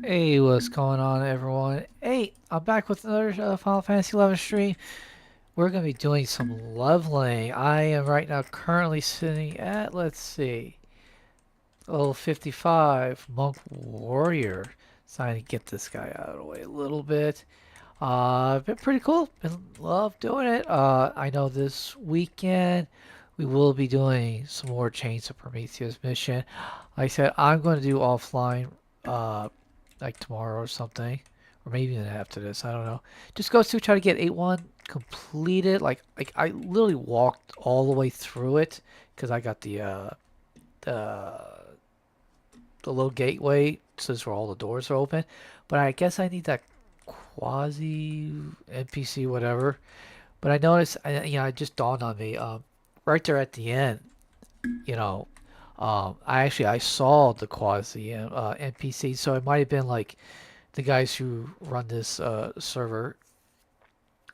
Hey, what's going on, everyone? Hey, I'm back with another Final Fantasy 11 stream. We're going to be doing some leveling. I am right now currently sitting at, let's see, level 55, Monk Warrior. Trying to get this guy out of the way a little bit. Been pretty cool. Been love doing it. I know this weekend we will be doing some more Chains of Prometheus mission. Like I said, I'm going to do offline. Like tomorrow or something, or maybe even after this. I don't know. Just goes to try to get 8-1 completed. Like I literally walked all the way through it because I got the the little gateway since where all the doors are open. But I guess I need that quasi NPC whatever. But I noticed, it just dawned on me. Right there at the end, you know, I saw the quasi NPC, so it might have been like the guys who run this server,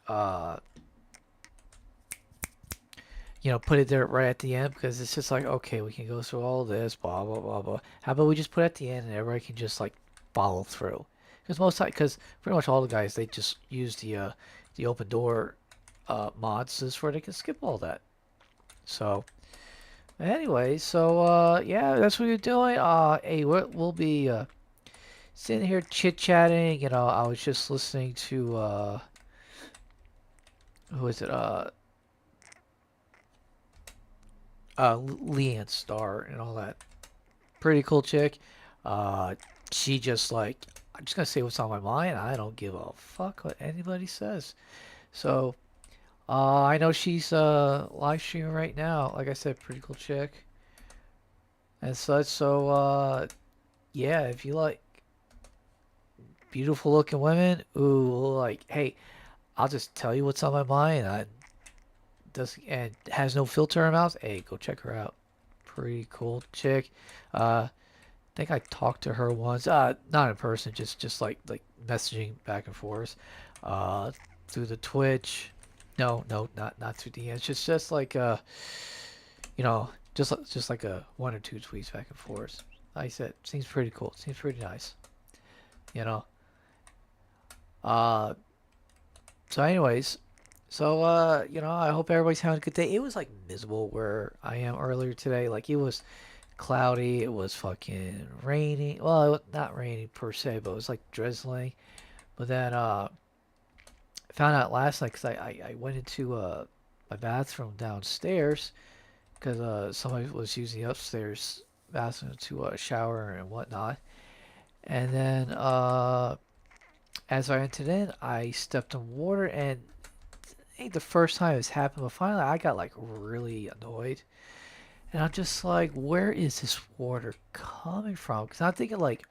uh, put it there right at the end because it's just like, okay, we can go through all this, blah blah blah blah. How about we just put it at the end and everybody can just like follow through? Because pretty much all the guys they just use the open door mods just where they can skip all that. So anyway, yeah, that's what you're doing. Hey, we'll be sitting here chit chatting. I was just listening to who is it? Leanne Starr and all that. Pretty cool chick. Uh, she just like I'm just gonna say what's on my mind. I don't give a fuck what anybody says. So I know she's live streaming right now. Like I said, pretty cool chick and such. So yeah, if you like beautiful looking women, ooh, like hey, I'll just tell you what's on my mind. Does and has no filter in her mouth. Hey, go check her out. Pretty cool chick. I think I talked to her once. Not in person, just like messaging back and forth. Uh, through the Twitch. No, no, not through the. It's just like you know, just like a one or two tweets back and forth. Like I said, seems pretty cool. Seems pretty nice. You know. Uh, so anyways, I hope everybody's having a good day. It was like miserable where I am earlier today. Like it was cloudy. It was fucking raining. Well, it was not raining per se, but it was like drizzling. But then I found out last night because I went into my bathroom downstairs because somebody was using the upstairs bathroom to shower and whatnot. And then as I entered in, I stepped in water, and it ain't the first time it's happened, but finally I got like really annoyed. And I'm just like, where is this water coming from? Because I'm thinking like,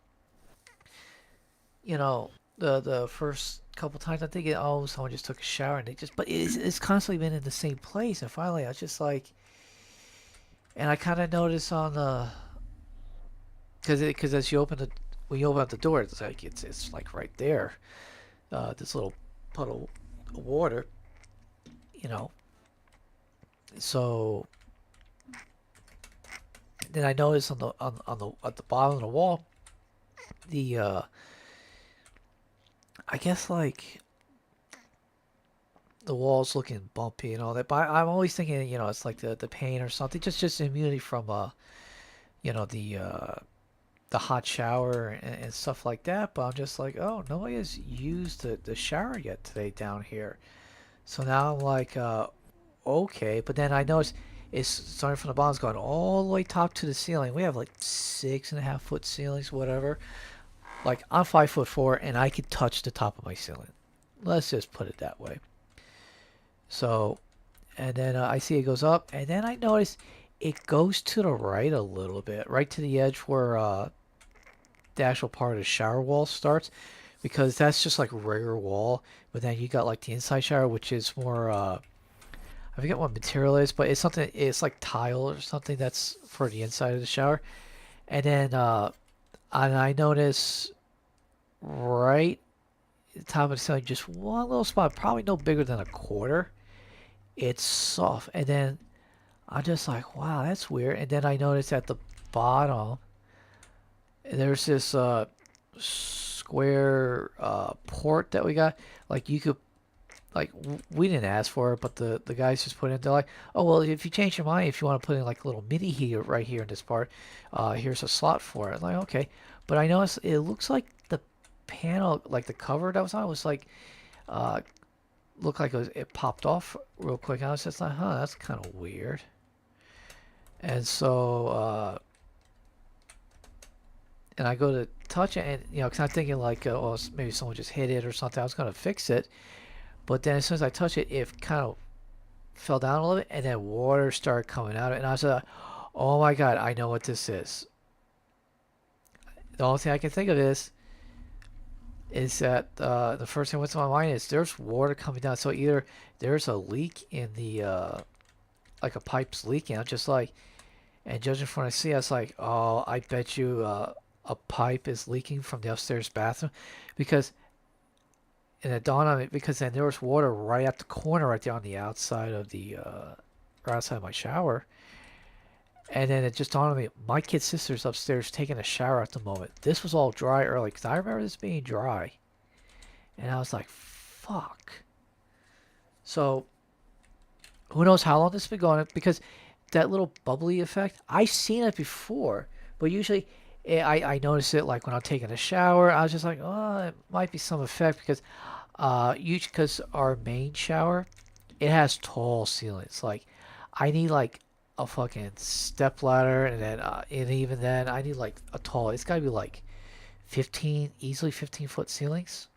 you know, the first couple times I'm thinking, oh, someone just took a shower and they just, but it's constantly been in the same place. And finally I was just like, and I kind of noticed on the, because as you open the, when you open up the door, it's like right there, this little puddle of water, you know. So then I noticed on the at the bottom of the wall, the I guess like the walls looking bumpy and all that. But I'm always thinking, it's like the paint or something. Just immunity from you know, the hot shower and stuff like that. But I'm just like, oh, nobody has used the shower yet today down here. So now I'm like, okay. But then I notice it's starting from the bottom, it's going all the way top to the ceiling. We have like 6.5 foot ceilings, whatever. Like I'm 5'4" and I can touch the top of my ceiling. Let's just put it that way. So, and then I see it goes up, and then I notice it goes to the right a little bit, right to the edge where the actual part of the shower wall starts, because that's just like a regular wall. But then you got like the inside shower, which is more I forget what material it is, but it's something. It's like tile or something that's for the inside of the shower. And then and I notice right at the top of the ceiling, just one little spot, probably no bigger than a quarter. It's soft, and then I'm just like, wow, that's weird. And then I noticed at the bottom, there's this square port that we got. Like you could, like we didn't ask for it, but the guys just put it in. They're like, oh well, if you change your mind, if you want to put in like a little mini heater right here in this part, here's a slot for it. I'm like, okay, but I noticed it looks like the panel, like the cover that was on, was like uh looked like it popped off real quick. I was just like, huh, that's kind of weird. And so, and I go to touch it, and because I'm thinking like, oh, maybe someone just hit it or something. I was gonna fix it, but then as soon as I touch it, it kind of fell down a little bit, and then water started coming out of it, and I was like, oh my god, I know what this is. The only thing I can think of is that the first thing that went to my mind is there's water coming down. So either there's a leak in the like a pipe's leaking. I'm just like, and judging from what I see, I was like, oh, I bet you a pipe is leaking from the upstairs bathroom, because and it dawned on me because then there was water right at the corner, right there on the outside of the right outside of my shower. And then it just dawned on me, my kid sister's upstairs taking a shower at the moment. This was all dry early because I remember this being dry. And I was like, fuck. So who knows how long this has been going on, because that little bubbly effect, I've seen it before, but usually I notice it like when I'm taking a shower. I was just like, oh, it might be some effect because usually because our main shower, it has tall ceilings. Like I need like a fucking step ladder, and then and even then I need like a tall. It's got to be like 15, easily 15-foot ceilings.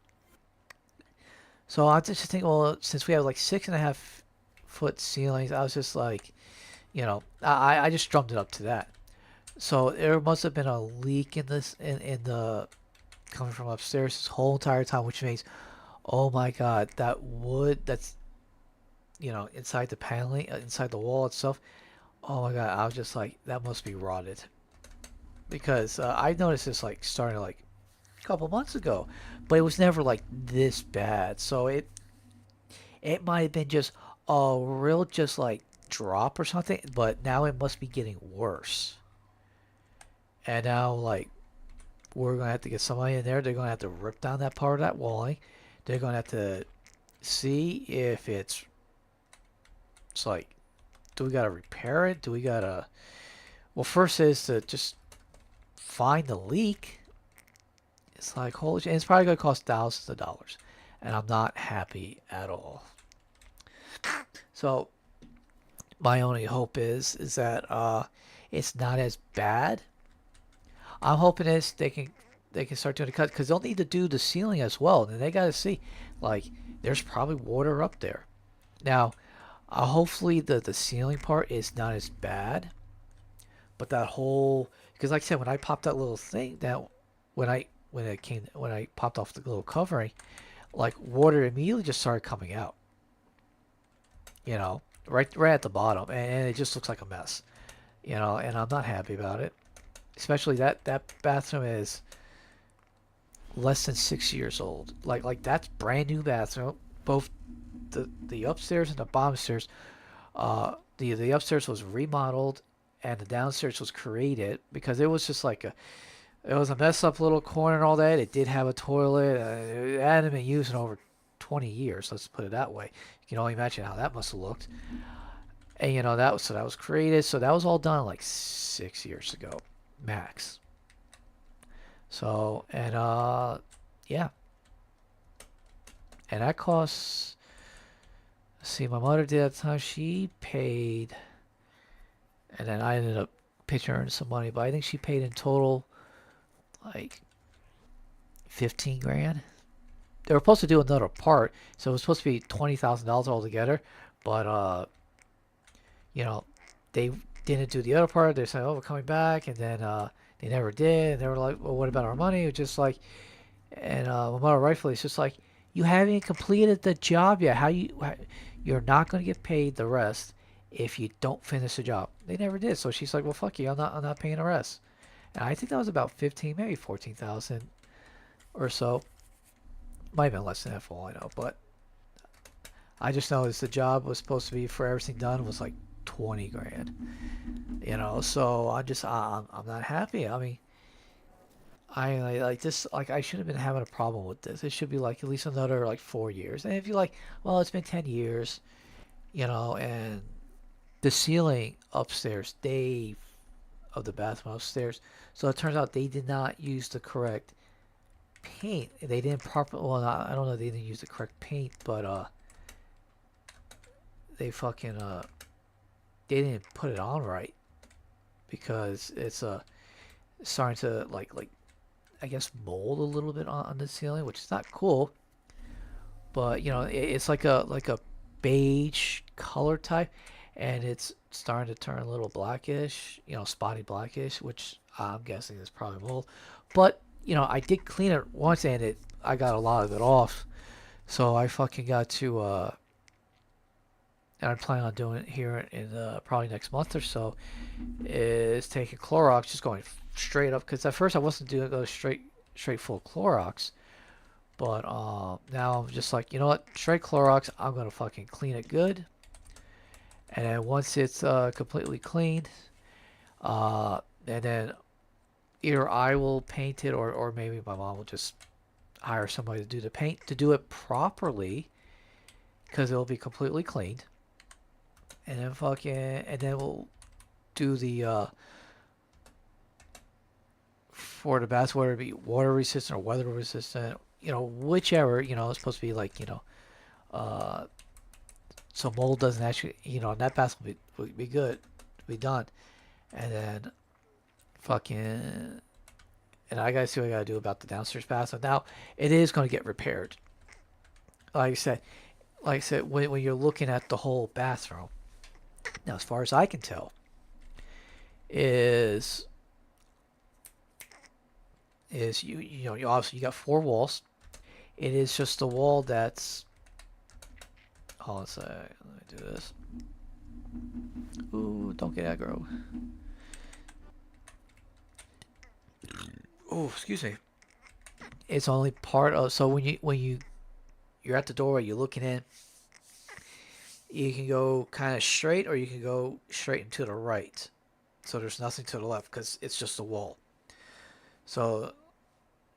So I just think, well, since we have like 6.5-foot ceilings, I was just like, I just drummed it up to that. So there must have been a leak in this in the coming from upstairs this whole entire time, which means, oh my god, that wood that's inside the paneling, inside the wall itself. Oh my god, I was just like, that must be rotted, because I noticed this like starting like a couple months ago, but it was never like this bad. So it might have been just a real just like drop or something, but now it must be getting worse. And now like we're gonna have to get somebody in there. They're gonna have to rip down that part of that walling. They're gonna have to see if it's like, do we gotta repair it? Do we gotta Well, first is to just find the leak. It's like, holy shit. And it's probably going to cost thousands of dollars. And I'm not happy at all. So, my only hope is that it's not as bad. I'm hoping they can start doing the cut because they'll need to do the ceiling as well. And they got to see, like, there's probably water up there. Now, hopefully the ceiling part is not as bad, but that whole because like I said, when I popped that little thing that when I popped off the little covering, like water immediately just started coming out. You know, right at the bottom, and it just looks like a mess. You know, and I'm not happy about it. Especially that bathroom is less than 6 years old. Like that's brand new bathroom. Both the upstairs and the bottom stairs. The upstairs was remodeled, and the downstairs was created because it was just like it was a messed up little corner and all that. It did have a toilet. It hadn't been used in over 20 years. Let's put it that way. You can only imagine how that must have looked. And you know that was created. So that was all done like 6 years ago, max. So and yeah, and that costs. Let's see, my mother did at the time. She paid, and then I ended up pitching her in some money, but I think she paid in total like 15 grand. They were supposed to do another part, so it was supposed to be $20,000 altogether. But you know, they didn't do the other part. They said, "Oh, we're coming back," and then they never did. And they were like, "Well, what about our money?" It was just like, and my mother rightfully, it's just like, you haven't completed the job yet. You're not going to get paid the rest if you don't finish the job. They never did. So she's like, "Well, fuck you. I'm not paying the rest." And I think that was about 15, maybe 14,000 or so. Might have been less than that for all I know, but I just noticed the job was supposed to be for everything done was like 20 grand. You know, so I'm not happy. I mean, I like this. Like I should have been having a problem with this. It should be like at least another like 4 years. And if you're like, well, it's been 10 years, you know, and the ceiling upstairs, of the bathroom upstairs. So it turns out they did not use the correct paint. They didn't properly. Well, I don't know. They didn't use the correct paint, but they fucking they didn't put it on right because it's starting to like I guess mold a little bit on the ceiling, which is not cool. But you know, it's like a beige color type, and it's starting to turn a little blackish, you know, spotty blackish, which I'm guessing is probably mold. But you know, I did clean it once, and I got a lot of it off. So I fucking got to and I'm planning on doing it here in probably next month or so. Is taking Clorox, just going straight up. Because at first I wasn't doing those straight full Clorox. But now I'm just like, you know what? Straight Clorox, I'm going to fucking clean it good. And then once it's completely cleaned, and then either I will paint it or maybe my mom will just hire somebody to do the paint to do it properly because it'll be completely cleaned. And then we'll do the for the bath, whether it be water resistant or weather resistant, you know, whichever, you know, it's supposed to be like, you know, uh, so mold doesn't actually, you know, and that bath will be good, be done. And then fucking, and I gotta see what I gotta do about the downstairs bathroom. Now, it is gonna get repaired. Like I said, when you're looking at the whole bathroom, now as far as I can tell, is you know, you obviously you got four walls. It is just the wall that's, hold on a sec, let me do this. Ooh, don't get aggro. Oh, excuse me. It's only part of, so you're at the doorway, you're looking in, you can go kind of straight or you can go straight and to the right. So there's nothing to the left because it's just a wall. So you're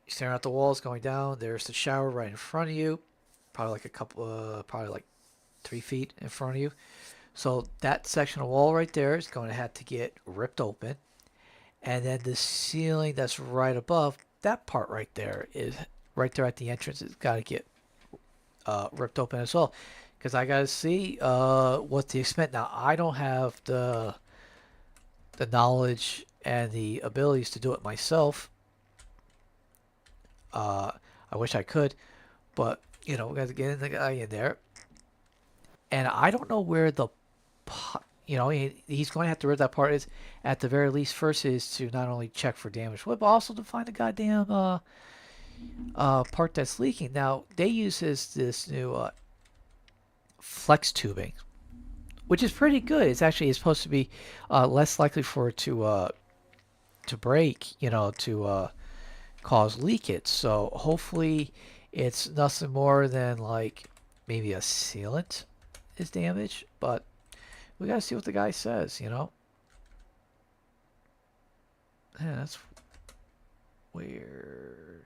staring at the walls going down. There's the shower right in front of you, probably like probably like 3 feet in front of you. So that section of wall right there is going to have to get ripped open. And then the ceiling that's right above, that part right there is right there at the entrance. It's got to get ripped open as well. Because I got to see what the extent. Now, I don't have the knowledge and the abilities to do it myself. Uh, I wish I could, but we got to get the guy in there, and I don't know where the, he's going to have to rip that part. Is at the very least first is to not only check for damage, but also to find the goddamn part that's leaking. Now they use this new flex tubing, which is pretty good. It's supposed to be less likely for it to break, to cause leakage. So hopefully it's nothing more than like maybe a sealant is damaged, but we gotta see what the guy says. Yeah, that's weird.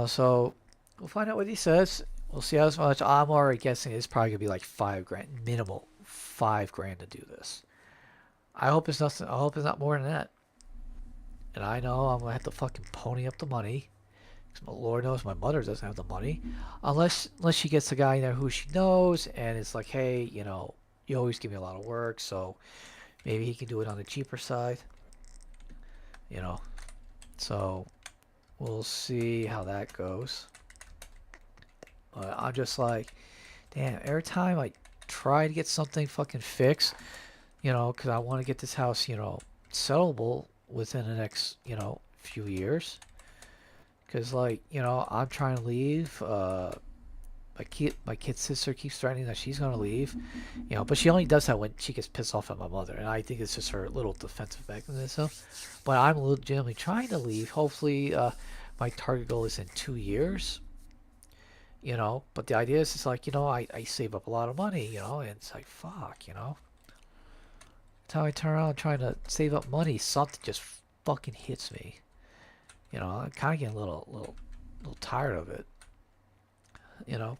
So we'll find out what he says. We'll see how much. I'm already guessing it's probably gonna be like 5 grand, minimal 5 grand to do this. I hope it's nothing. I hope it's not more than that. And I know I'm gonna have to fucking pony up the money. Cause my Lord knows my mother doesn't have the money, unless she gets a guy in there who she knows, and it's like, hey, you always give me a lot of work, so maybe he can do it on the cheaper side. You know, so we'll see how that goes. But I'm just like, damn, every time I try to get something fucking fixed, because I want to get this house, sellable within the next, few years. Because, like, I'm trying to leave. My kid's sister keeps threatening that she's going to leave. But she only does that when she gets pissed off at my mother. And I think it's just her little defensive mechanism. But I'm legitimately trying to leave. Hopefully, my target goal is in 2 years. But the idea is, it's like, I save up a lot of money, and it's like, fuck. That's how I turn around trying to save up money. Something just fucking hits me. I'm kind of getting a little tired of it. You know,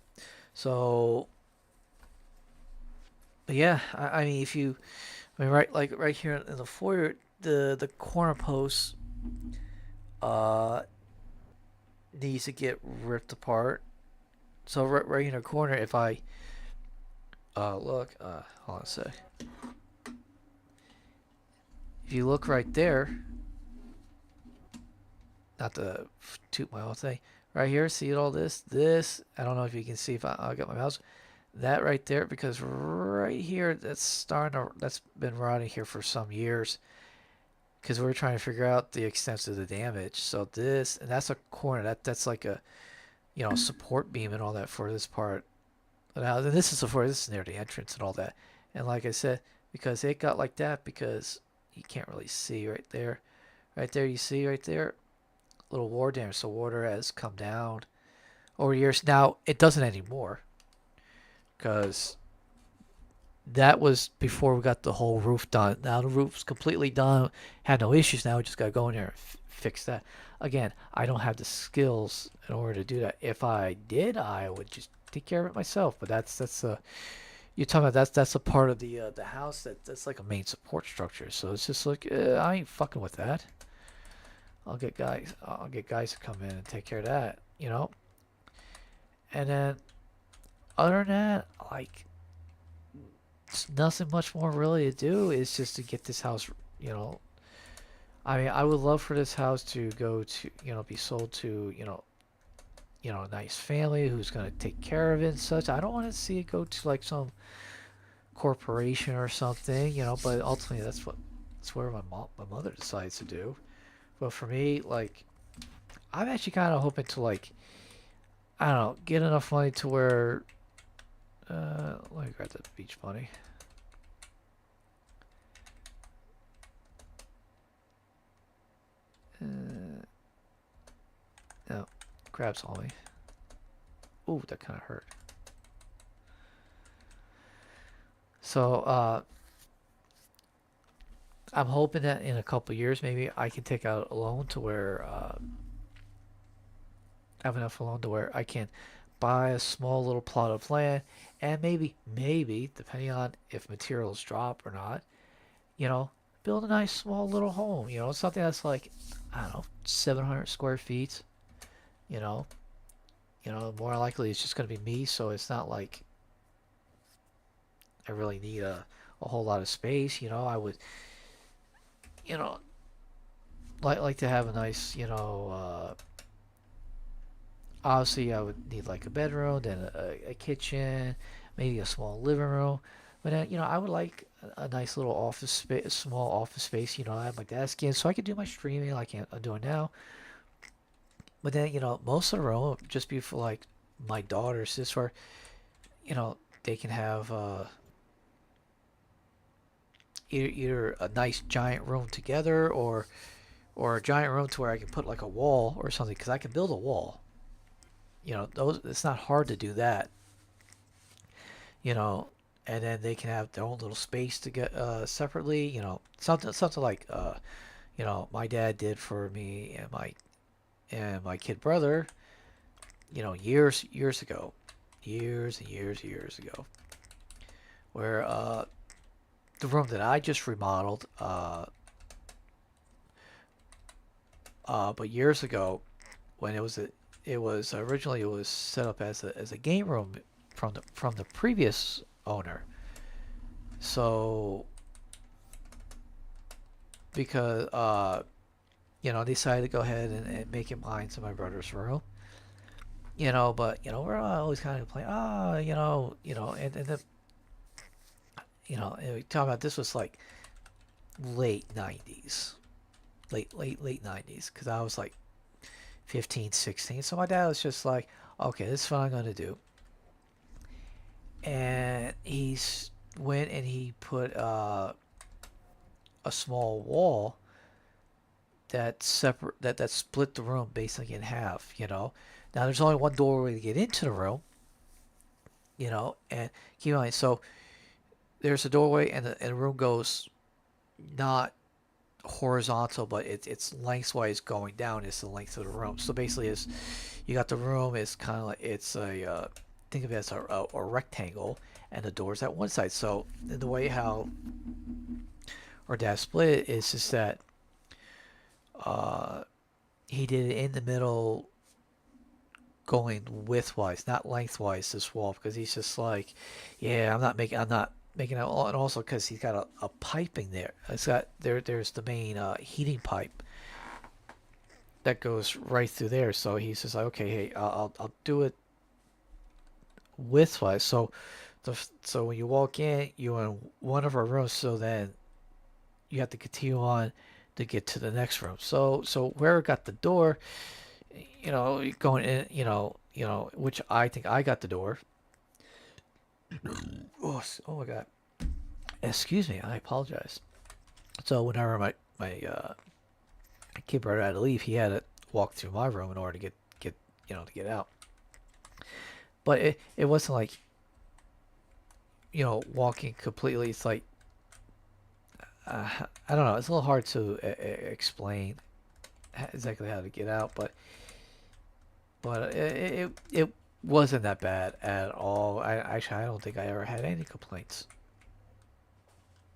so but yeah. I mean, right here in the foyer, the corner post uh needs to get ripped apart. So right in the corner, if I look, hold on a sec. If you look right there, not to toot my own thing. Right here, see all this? I don't know if you can see if I'll get my mouse. That right there, because right here, that's been rotting here for some years. Because we're trying to figure out the extent of the damage. So this, and that's a corner. That's like a, support beam and all that for this part. Now, this is near the entrance and all that. And like I said, because it got like that, because you can't really see right there. Right there, you see right there? Little war damage. So water has come down over years. Now it doesn't anymore, because that was before we got the whole roof done. Now the roof's completely done, had no issues. Now we just got to go in there and fix that. Again, I don't have the skills in order to do that. If I did, I would just take care of it myself. But that's you're talking about, that's a part of the house that's like a main support structure. So it's just like, I ain't fucking with that. I'll get guys to come in and take care of that. And then other than that, like, it's nothing much more really to do. It's just to get this house. I mean, I would love for this house to go to, be sold to, a nice family who's gonna take care of it and such. I don't want to see it go to like some corporation or something. But ultimately, that's where my mother decides to do. But for me, like, I'm actually kind of hoping to, like, I don't know, get enough money to where, let me grab that beach money. No, crabs on me. Ooh, that kind of hurt. So, I'm hoping that in a couple years, maybe I can take out a loan to where, have enough loan to where I can buy a small little plot of land, and maybe, depending on if materials drop or not, you know, build a nice small little home. Something that's like, I don't know, 700 square feet. You know, more likely it's just gonna be me, so it's not like I really need a whole lot of space. I would, you know, like to have a nice, obviously I would need like a bedroom, then a kitchen, maybe a small living room. But I would like a nice little office space, small office space. I have my desk in, so I could do my streaming like I'm doing now. But then, most of the room would just be for like my daughters, just for, they can have either a nice giant room together, or a giant room to where I can put like a wall or something, because I can build a wall. Those, it's not hard to do that. you know, and then they can have their own little space to get separately. Something like my dad did for me and my kid brother. Years ago, years and years ago, where the room that I just remodeled, but years ago, when it was originally, it was set up as a game room from the previous owner. So because they decided to go ahead and make it mine to my brother's room. But we're always kind of playing, and the and we talk about, this was like late 90s, late 90s, because I was like 15, 16. So my dad was just like, okay, this is what I'm gonna do. And went and he put a small wall that split the room basically in half. Now there's only one doorway to get into the room. And keep in mind, so there's a doorway, and the room goes not horizontal, but it's lengthwise going down. It's the length of the room. So basically, is you got the room is kind of like, it's a think of it as a rectangle, and the door's at one side. So the way how our dad split it is just that he did it in the middle, going widthwise, not lengthwise, this wall, because he's just like, yeah, I'm not making it all. And also because he's got a piping there. It's got there's the main heating pipe that goes right through there. So he's just like, okay, hey, I'll do it widthwise. So when you walk in, you're in one of our rooms. So then you have to continue on to get to the next room. So where it got the door, going in, which I think I got the door. Oh my God. Excuse me. I apologize. So whenever my kid brother had to leave, he had to walk through my room in order to get out. But it wasn't like, walking completely. It's like, I don't know. It's a little hard to explain exactly how to get out, but it wasn't that bad at all. I don't think I ever had any complaints.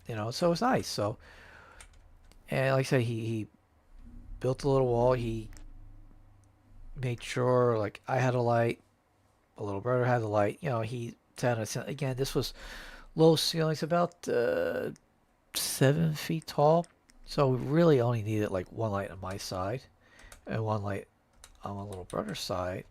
So it was nice. So, and like I said, he built a little wall. He made sure like I had a light, my little brother had a light. He had again. This was low ceilings, about 7 feet tall. So we really only needed like one light on my side and one light on my little brother's side.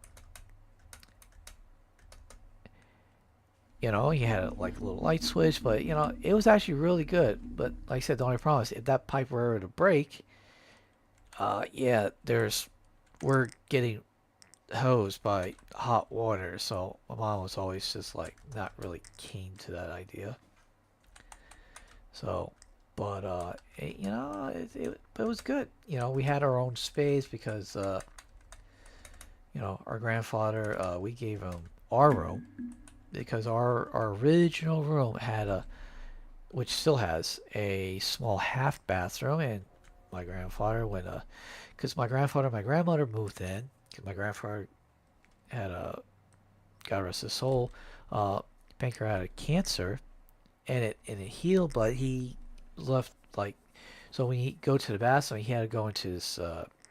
He had like a little light switch, but it was actually really good. But like I said, the only problem is if that pipe were to break, yeah, we're getting hosed by hot water. So my mom was always just like not really keen to that idea. So, but it was good. We had our own space because our grandfather, we gave him our room, because our original room had which still has a small half bathroom. And my grandfather, because my grandfather and my grandmother moved in, because my grandfather had God rest his soul, pancreatic cancer, and it healed, but he left like So when he go to the bathroom, he had to go into this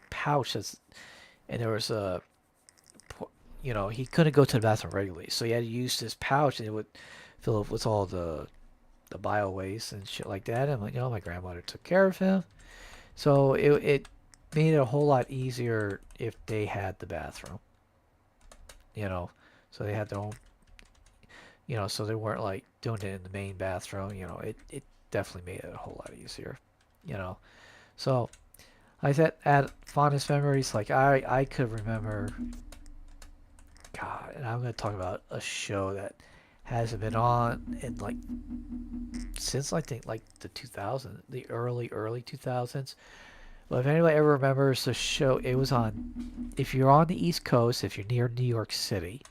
pouch and there was a, he couldn't go to the bathroom regularly, so he had to use this pouch, and it would fill up with all the bio waste and shit like that. And my grandmother took care of him, so it made it a whole lot easier if they had the bathroom, you know, so they had their own, so they weren't like doing it in the main bathroom. It definitely made it a whole lot easier, you know. So I said, at fondest memories, like I could remember, God, and I'm gonna talk about a show that hasn't been on in like since I think like the 2000s, the early 2000s. Well, if anybody ever remembers the show, it was on. If you're on the East Coast, if you're near New York City,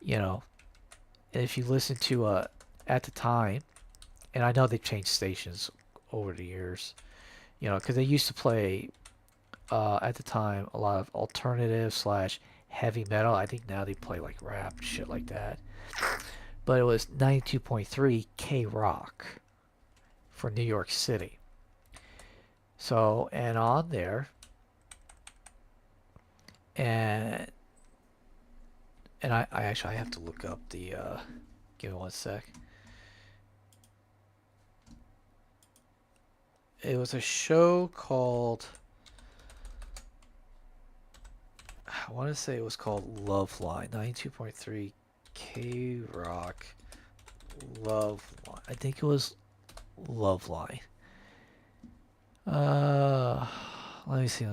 you know, and if you listen to at the time, and I know they've changed stations over the years, because they used to play at the time a lot of alternative slash heavy metal. I think now they play like rap shit like that. But it was 92.3 K Rock for New York City. So, and on there, and I actually I have to look up the give me one sec. It was a show called, I want to say it was called Loveline, 92.3 K Rock Loveline. I think it was Loveline. Let me see.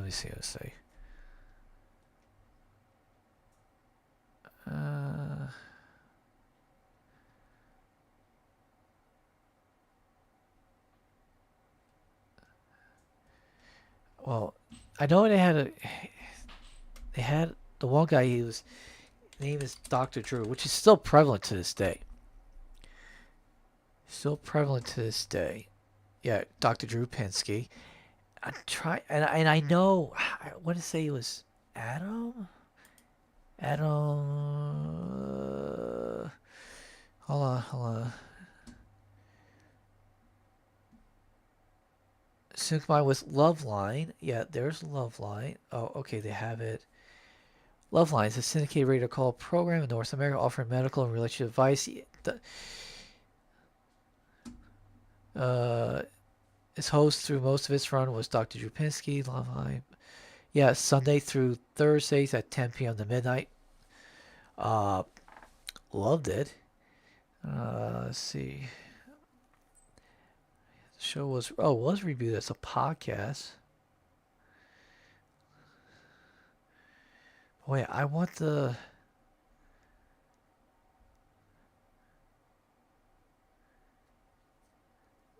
Uh, well, I know they had the one guy. His name is Dr. Drew, which is still prevalent to this day. Still prevalent to this day. Yeah, Dr. Drew Pinsky. I try, and I know, I want to say it was Adam. Hold on. Sync mine was Loveline. Yeah, there's Loveline. Oh, okay, they have it. Loveline is a syndicated radio call program in North America offering medical and relationship advice. Its host through most of its run was Dr. Drew Pinsky. Loveline. Yeah, Sunday through Thursdays at 10 p.m. to midnight. Loved it. Let's see. The show was reviewed as a podcast. Wait, I want the.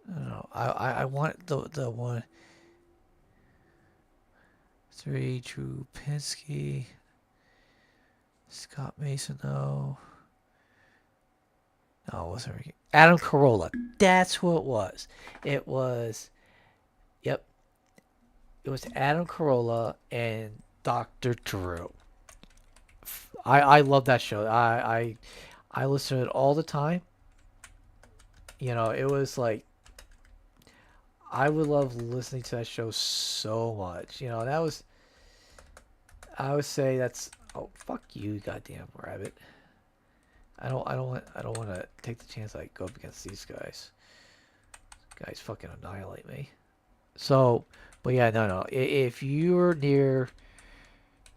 No, I want the one. 3 Drew Pinsky. Scott Mason, no. No, it wasn't Adam Carolla. That's who it was. It was, yep. It was Adam Carolla and Dr. Drew. I love that show. I listen to it all the time. It was like I would love listening to that show so much. That was I would say that's oh fuck you, goddamn rabbit. I don't want to take the chance I go up against these guys. Guys fucking annihilate me. So, but yeah, no. If you're near,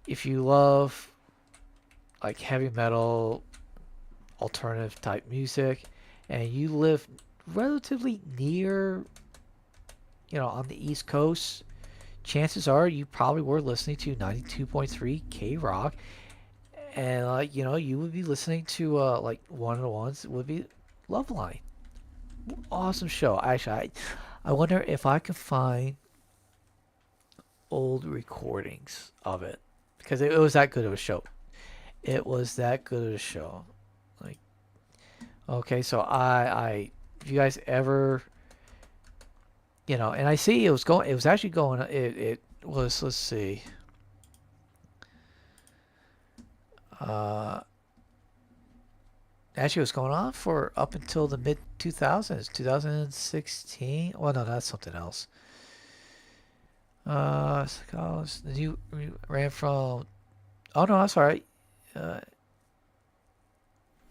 if you love like heavy metal, alternative type music, and you live relatively near, on the East Coast, chances are you probably were listening to 92.3 K Rock. And you would be listening to like one of the ones would be Loveline. Awesome show. Actually, I wonder if I can find old recordings of it because it was that good of a show. It was that good of a show. Like, okay, so if you guys ever, and I see it was actually going. It was. Let's see. Uh, Actually, it was going on for up until the mid 2000s, 2016. Well, no, that's something else. Scholars, the new ran from. Oh no, that's all right. Uh,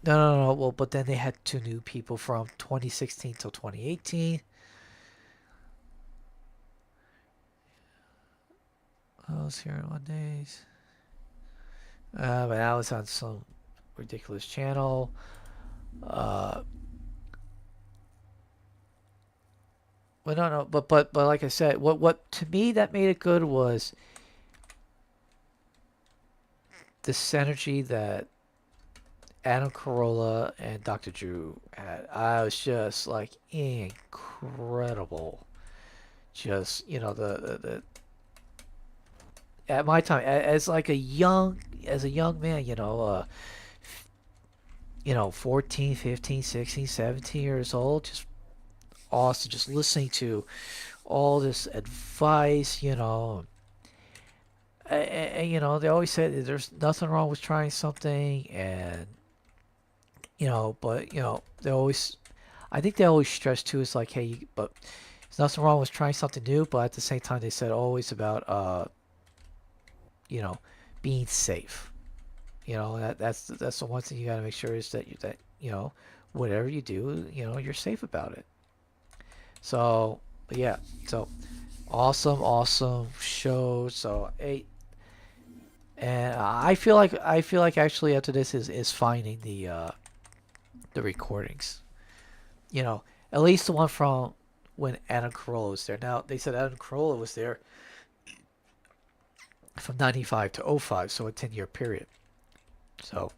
no. Well, but then they had two new people from 2016 till 2018. I was here in 1 days. But now it's on some ridiculous channel. Uh, but no, but like I said, what to me that made it good was the synergy that Adam Carolla and Dr. Drew had. I was just like incredible. Just the at my time as like a young man, 14, 15, 16, 17 years old, just awesome, just listening to all this advice, they always said there's nothing wrong with trying something, and but they always, I think they always stress too, is like, hey, but there's nothing wrong with trying something new, but at the same time they said always about you know being safe. That's the one thing you got to make sure is that whatever you do, you're safe about it. So yeah, so awesome show. So hey, and I feel like actually after this is finding the recordings. You know, at least the one from when Adam Carolla was there. Now they said Adam Carolla was there from 95 to '05, so a 10-year period. So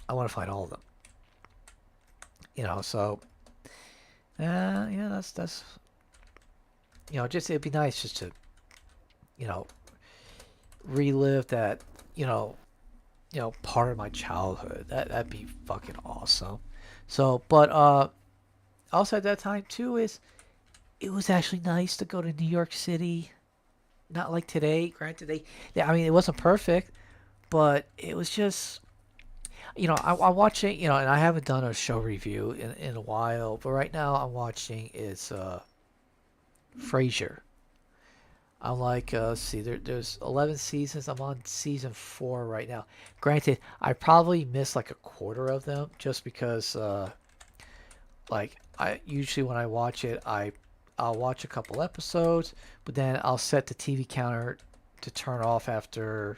I want to find all of them. So yeah, that's just it'd be nice just to you know relive that you know part of my childhood. That'd be fucking awesome. So, but also at that time too is it was actually nice to go to New York City. Not like today. Granted, I mean, it wasn't perfect, but it was just I'm watching and I haven't done a show review in a while, but right now I'm watching is Frasier. I'm like, let's see, there's 11 seasons. I'm on season 4 right now. Granted, I probably missed like a quarter of them just because, like, I usually when I watch it, I'll watch a couple episodes, but then I'll set the TV counter to turn off after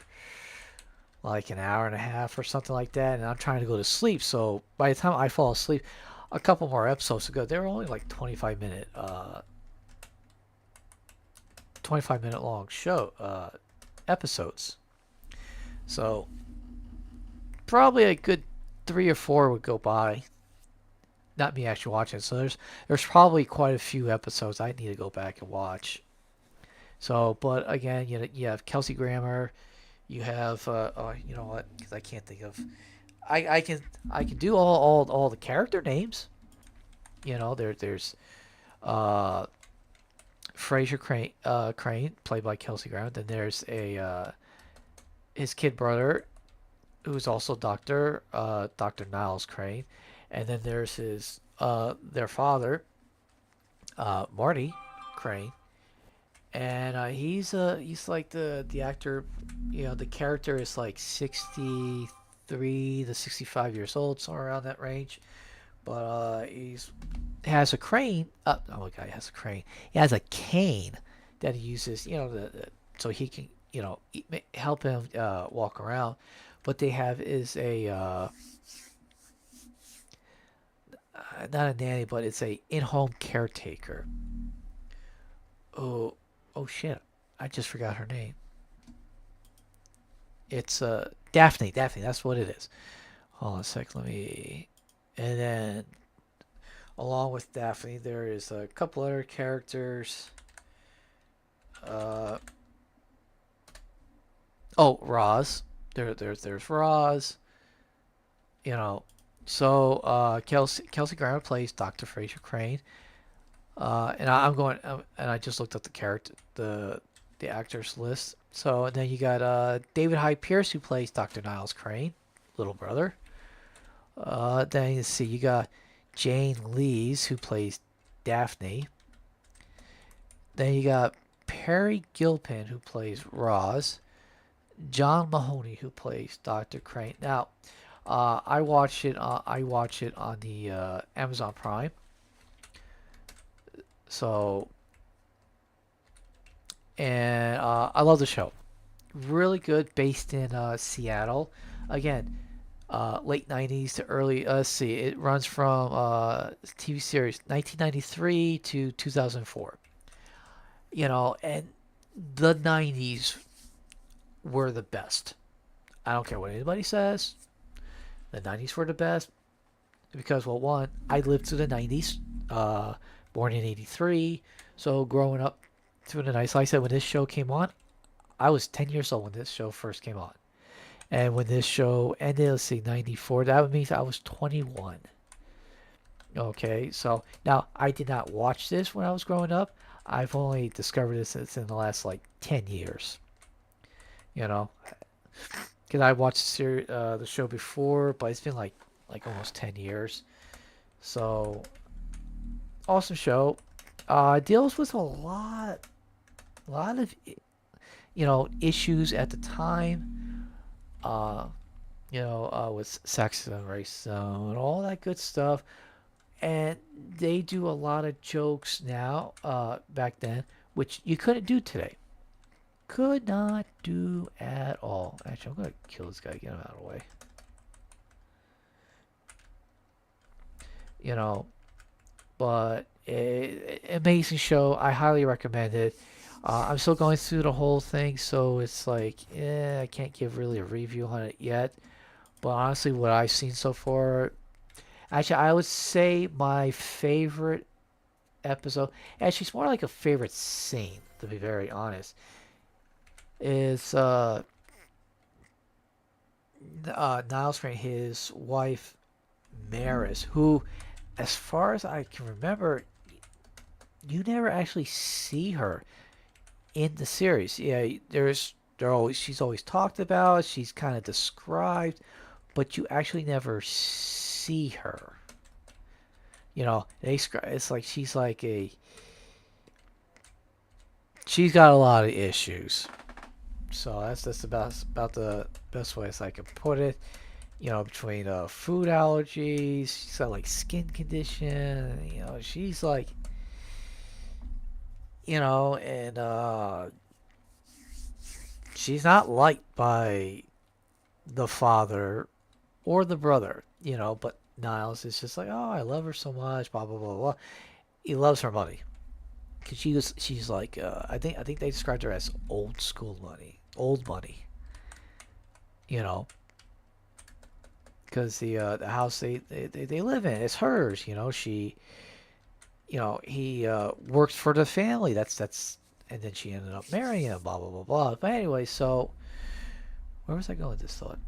like an hour and a half or something like that, and I'm trying to go to sleep. So by the time I fall asleep, a couple more episodes to go. They're only like 25-minute long show episodes. So probably a good 3 or 4 would go by. Not me actually watching it. So there's probably quite a few episodes I need to go back and watch. So, but again, you have Kelsey Grammer. You have you know what? Because I can't think of. I can do all the character names. There's uh Fraser Crane, played by Kelsey Grammer. Then there's a his kid brother, who's also Dr. Niles Crane, and then there's his their father, Marty Crane, and he's like the actor. The character is like 63 to 65 years old, somewhere around that range. But he's has a crane. Oh my god, he has a crane. He has a cane that he uses, so he can, help him walk around. What they have is a not a nanny, but it's a in-home caretaker. Oh, oh shit! I just forgot her name. It's Daphne. Daphne, that's what it is. Hold on a sec. Let me. And then along with Daphne, there is a couple other characters. Uh, oh, Roz. There's Roz. You know, so Kelsey Grammer plays Dr. Fraser Crane. And I'm going, and I just looked up the actors list. So and then you got David Hyde Pierce who plays Dr. Niles Crane, little brother. Then you see you got Jane Lees who plays Daphne. Then you got Perry Gilpin who plays Roz. John Mahoney who plays Dr. Crane. Now, I watch it. I watch it on the Amazon Prime. So, and I love the show. Really good, based in Seattle. Again, late 90s to early. Let's see, it runs from TV series 1993 to 2004. And the 90s were the best. I don't care what anybody says. The 90s were the best because, well, one, I lived through the 90s, born in 83. So growing up through the 90s, like I said, when this show came on, I was 10 years old when this show first came on. And when this show ended, let's see, 94, that means I was 21. Okay, so now I did not watch this when I was growing up. I've only discovered this in the last like 10 years. You know, because I watched the show before, but it's been like almost 10 years. So awesome show. Deals with a lot of issues at the time. Uh, with sexism, racism, and all that good stuff. And they do a lot of jokes now, back then, which you couldn't do today. Could not do at all. Actually, I'm gonna kill this guy, get him out of the way. You know, but amazing show. I highly recommend it. I'm still going through the whole thing, so it's like, I can't give really a review on it yet. But honestly, what I've seen so far, actually, I would say my favorite episode, actually, it's more like a favorite scene, to be very honest, is Niles and his wife Maris, who, as far as I can remember, you never actually see her in the series. Yeah, she's always talked about, she's kind of described, but you actually never see her. It's like she's got a lot of issues. So that's about the best way as I can put it. Between food allergies, she's got like skin condition. She's like, and she's not liked by the father or the brother. But Niles is just like, oh, I love her so much, blah blah blah blah. He loves her money because she's like, I think they described her as old school money, old money. You know, because the house they live in, it's hers. He works for the family. That's and then she ended up marrying him. Blah blah blah blah. But anyway, so where was I going with this thought?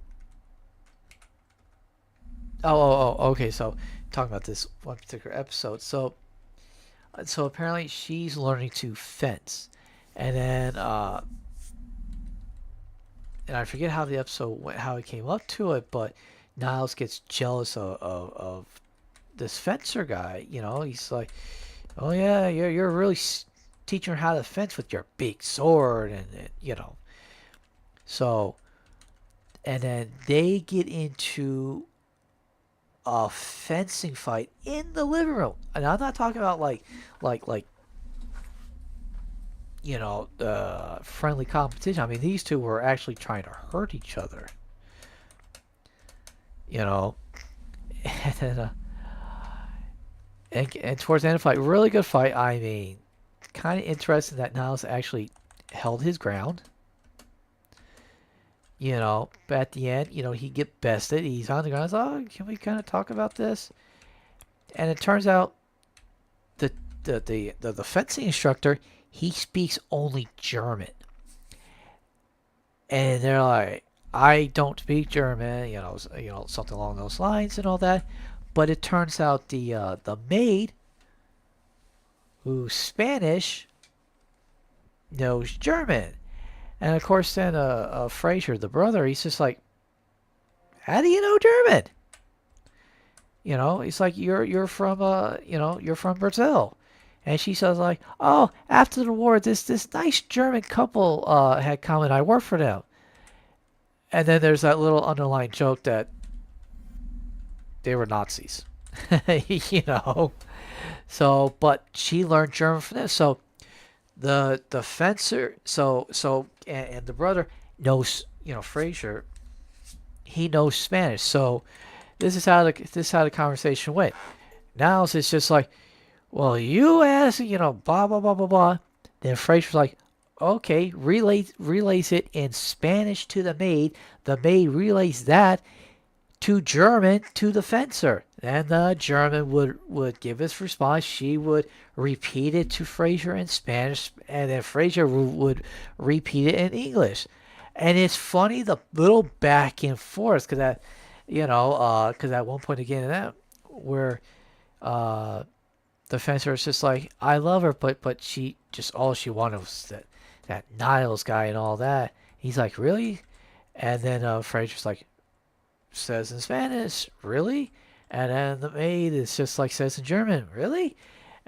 Oh, okay. So talking about this one particular episode. So apparently she's learning to fence, and then and I forget how the episode went, how it came up to it, but Niles gets jealous of this fencer guy. He's like, oh yeah, you're really teaching her how to fence with your big sword, and. So, and then they get into a fencing fight in the living room, and I'm not talking about like friendly competition. I mean, these two were actually trying to hurt each other. You know, and then and towards the end of the fight, really good fight. I mean, kind of interesting that Niles actually held his ground. But at the end, he get bested. He's on the ground. He's, oh, can we kind of talk about this? And it turns out the the fencing instructor, he speaks only German. And they're like, I don't speak German, something along those lines and all that. But it turns out the maid, who's Spanish, knows German. And of course, then Fraser, the brother, he's just like, how do you know German? He's like, you're from you're from Brazil. And she says like, oh, after the war, this nice German couple had come and I worked for them. And then there's that little underlying joke that they were Nazis. you know. So, but she learned German from this. So the fencer, and the brother knows, Fraser. He knows Spanish. So this is how the conversation went. Now it's just like, well, you ask, blah blah blah blah blah. Then Fraser's like, okay, relays it in Spanish to the maid. The maid relays that to German to the fencer. And the German would give his response. She would repeat it to Fraser in Spanish, and then Fraser would repeat it in English. And it's funny the little back and forth because because at one point again in that where uh, the fencer is just like, I love her, but she just all she wanted was that Niles guy and all that. He's like, really? And then Fraser's like, says in Spanish, really? And then the maid is just like says in German, really?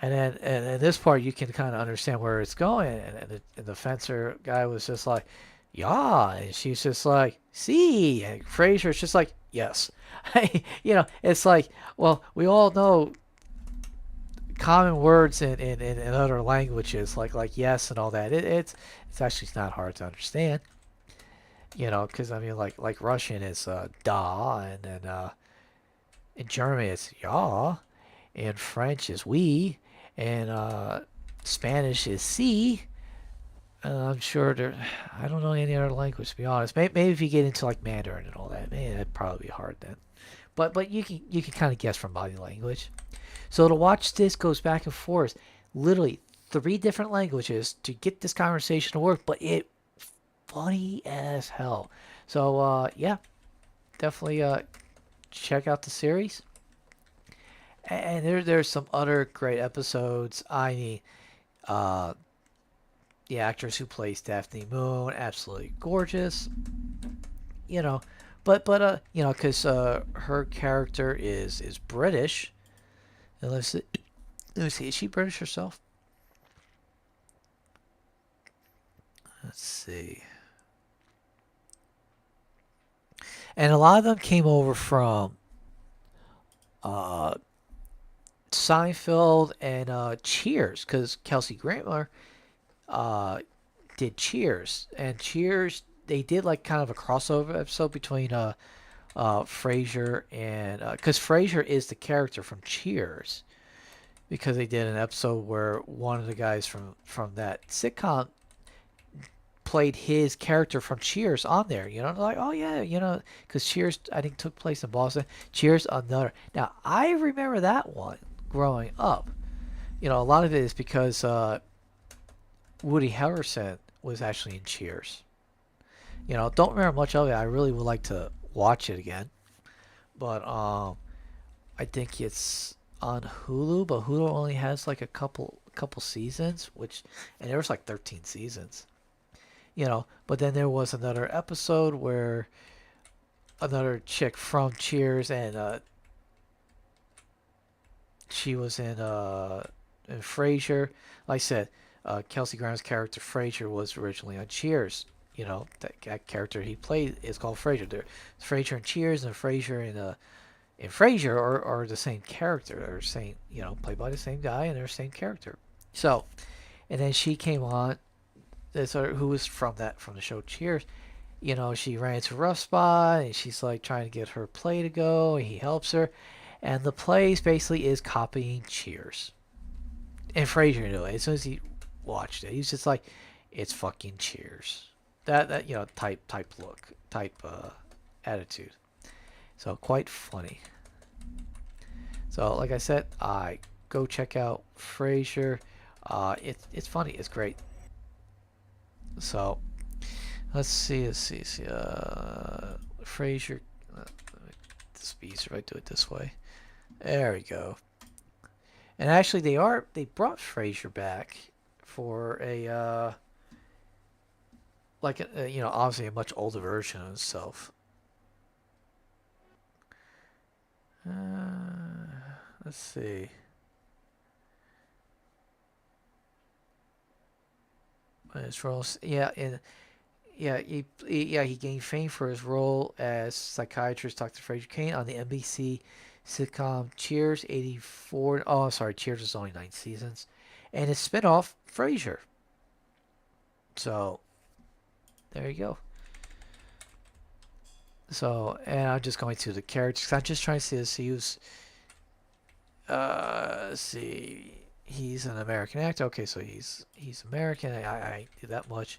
And then and in this part you can kind of understand where it's going. And the fencer guy was just like, yeah, and she's just like, see, and Fraser's just like, yes. It's like, well, we all know common words in other languages like yes and all that. It's actually not hard to understand. Because I mean, like Russian is da, and then in German it's ja, in French is oui, and Spanish is si. I'm sure there. I don't know any other language to be honest. Maybe if you get into like Mandarin and all that, maybe that'd probably be hard then. But you can kind of guess from body language. So to watch this goes back and forth, literally three different languages to get this conversation to work, but it funny as hell. So yeah, definitely check out the series. And there's some other great episodes. I mean, uh, the actress who plays Daphne Moon, absolutely gorgeous. You know, because her character is British. And let's see, is she British herself? Let's see. And a lot of them came over from uh, Seinfeld and Cheers, because Kelsey Grammer uh, did Cheers, and Cheers they did like kind of a crossover episode between Frasier and because Frasier is the character from Cheers, because they did an episode where one of the guys from that sitcom played his character from Cheers on there. Like, oh yeah, because Cheers I think took place in Boston. Cheers another. Now I remember that one growing up. A lot of it is because Woody Harrelson was actually in Cheers. Don't remember much of it. I really would like to watch it again, but I think it's on Hulu, but Hulu only has like a couple seasons, and there was like 13 seasons. But then there was another episode where another chick from Cheers, and she was in Frasier. Like I said, Kelsey Grammer's character Frasier was originally on Cheers. That character he played is called Frasier. There's Frasier in Cheers and Frasier in Frasier are the same character. They're same, played by the same guy, and they're the same character. So, and then she came on. Who was from the show Cheers. She ran into a rough spot, and she's like trying to get her play to go, and he helps her. And the plays basically is copying Cheers. And Frasier knew it. As soon as he watched it, he's just like, it's fucking Cheers. That type look, type attitude. So quite funny. So like I said, I go check out Frasier. It's funny. It's great. So let's see. Frasier. This be easier if I do it this way. There we go. And actually, they brought Frasier back for a obviously a much older version of himself. Let's see. His roles, yeah, he gained fame for his role as psychiatrist Dr. Fraser Kane on the NBC sitcom Cheers '84. Oh, I'm sorry, Cheers was only 9 seasons, and his spinoff Frasier. So there you go. So, and I'm just going through the characters. I'm just trying to see this. He was, let's see, he's an American actor. Okay, so he's American. I do that much.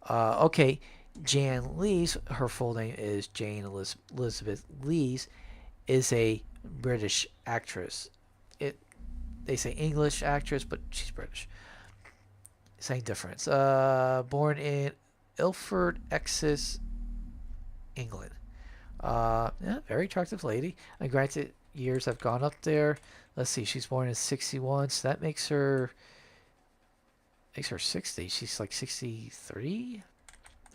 Okay, Jan Lees, her full name is Jane Elizabeth Lees, is a British actress. It They say English actress, but she's British. Same difference. Born in Ilford, Essex, England. Yeah, very attractive lady. And granted, years have gone up there. Let's see, she's born in '61, so that makes her 60. She's like 63.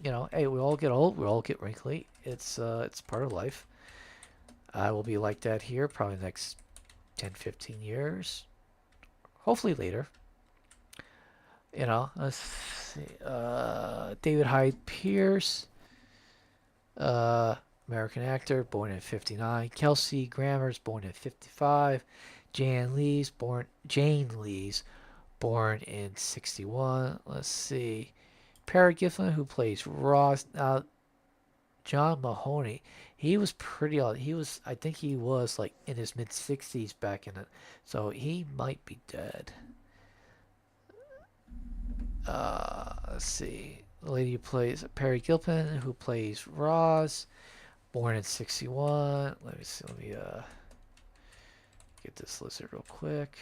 You know, hey, we all get old, we all get wrinkly. It's part of life. I will be like that here probably the next 10, 15 years. Hopefully later. You know, let's see. David Hyde Pierce, uh, American actor, born in '59. Kelsey Grammer's born in '55. Jane Lee's born in '61. Let's see. Perry Giffin, who plays Ross. Now, John Mahoney, he was pretty old. I think he was like in his mid 60s back in it. So he might be dead. Let's see. The lady who plays Perry Gilpin, who plays Roz, born in '61. Let me see. Let me get this listed real quick.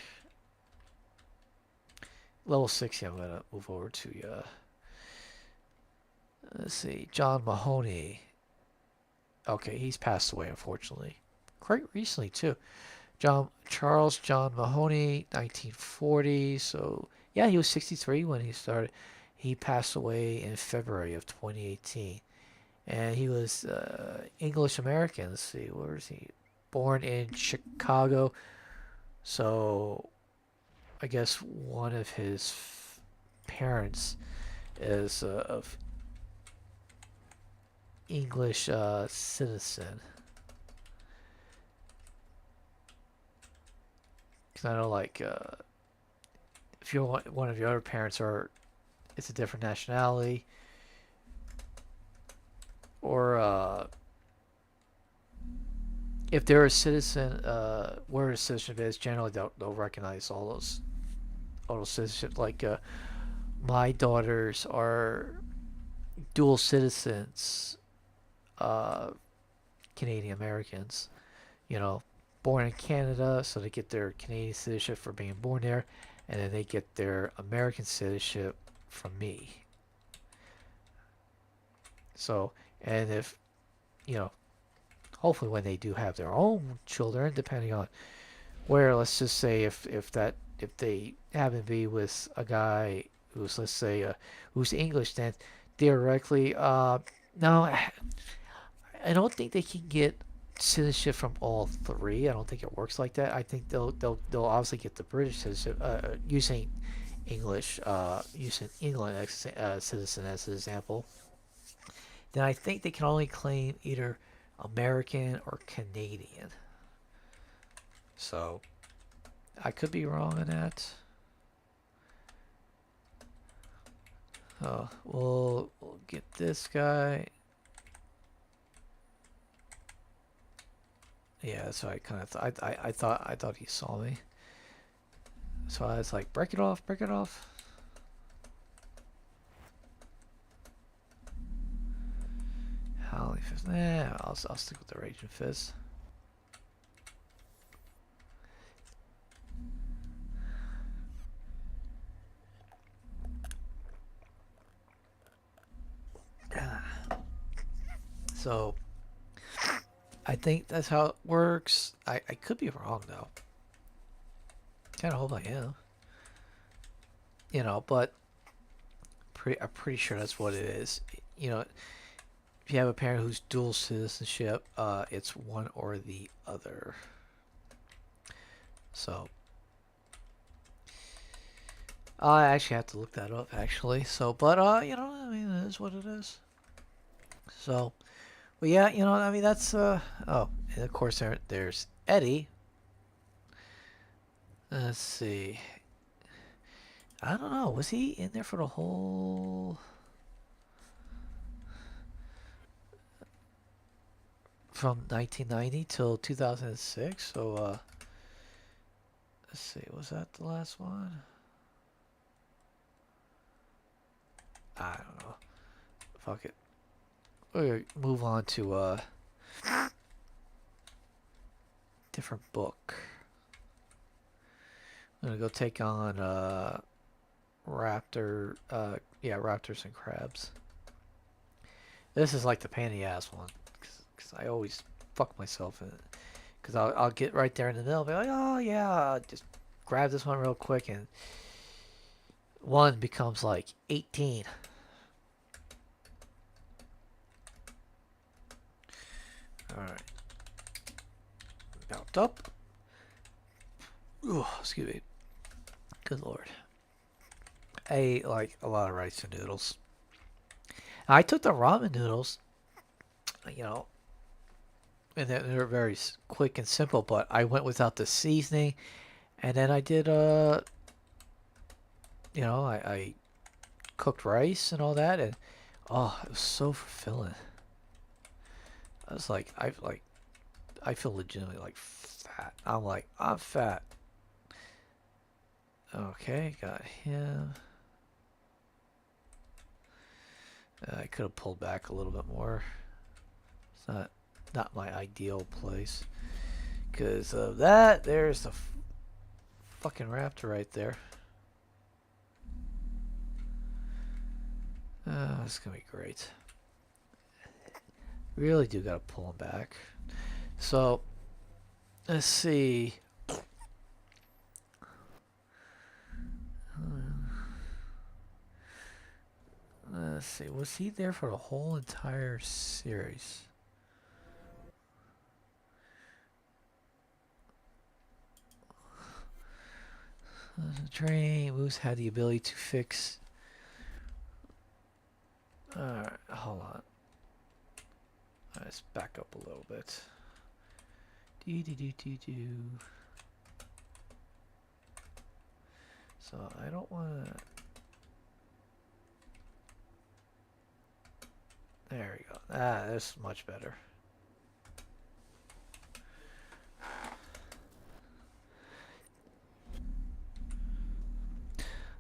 Level 60. I'm gonna move over to let's see. John Mahoney. Okay, he's passed away unfortunately. Quite recently too. Charles John Mahoney, 1940. So yeah, he was 63 when he started. He passed away in February of 2018, and he was English American. Let's see, where is he? Born in Chicago. So I guess one of his parents is of English citizen. Because I know, like, if one of your other parents it's a different nationality, or if they're a citizen, where a citizenship is, generally they'll recognize all those citizenships. Like, my daughters are dual citizens, uh, Canadian Americans. You know, born in Canada, so they get their Canadian citizenship for being born there, and then they get their American citizenship from me. So, and if, you know, hopefully when they do have their own children, depending on where, let's just say if they happen to be with a guy who's, let's say, who's English, then theoretically, no, I don't think they can get citizenship from all three. I don't think it works like that. I think they'll obviously get the British citizenship using English, using England as citizen as an example. Then I think they can only claim either American or Canadian. So I could be wrong on that. We'll get this guy. Yeah, so I kind of I thought he saw me. So I was like, break it off, break it off. Howling Fist. Nah, I'll stick with the Raging Fist. So I think that's how it works. I could be wrong though. Kind of hope I am. You know, but I'm pretty sure that's what it is. You know, if you have a parent who's dual citizenship, it's one or the other. So I actually have to look that up actually. So, but you know, I mean, it is what it is. So, but yeah, you know, I mean, that's oh, and of course there's Eddie. Let's see. I don't know. Was he in there for the whole from 1990 till 2006? So let's see. Was that the last one? I don't know. Fuck it. We'll move on to different book. I'm gonna go take on Raptors and Crabs. This is like the pain in the ass one, because I always fuck myself in it. Because I'll get right there in the middle, and be like, oh yeah, I'll just grab this one real quick, and one becomes like 18. All right, bounced up. Ooh, excuse me. Good lord. I ate like a lot of rice and noodles. I took the ramen noodles, you know, and they're very quick and simple. But I went without the seasoning, and then I did you know, I cooked rice and all that, and oh, it was so fulfilling. I was like, I feel legitimately like fat. I'm like, I'm fat. Okay, got him. I could have pulled back a little bit more. It's not my ideal place. Because of that, there's the fucking raptor right there. It's gonna be great. Really do gotta pull him back. So, let's see. Let's see. Was he there for the whole entire series? Training. Moose had the ability to fix. Alright, hold on. Let's back up a little bit. So I don't want to. There we go. Ah, that's much better.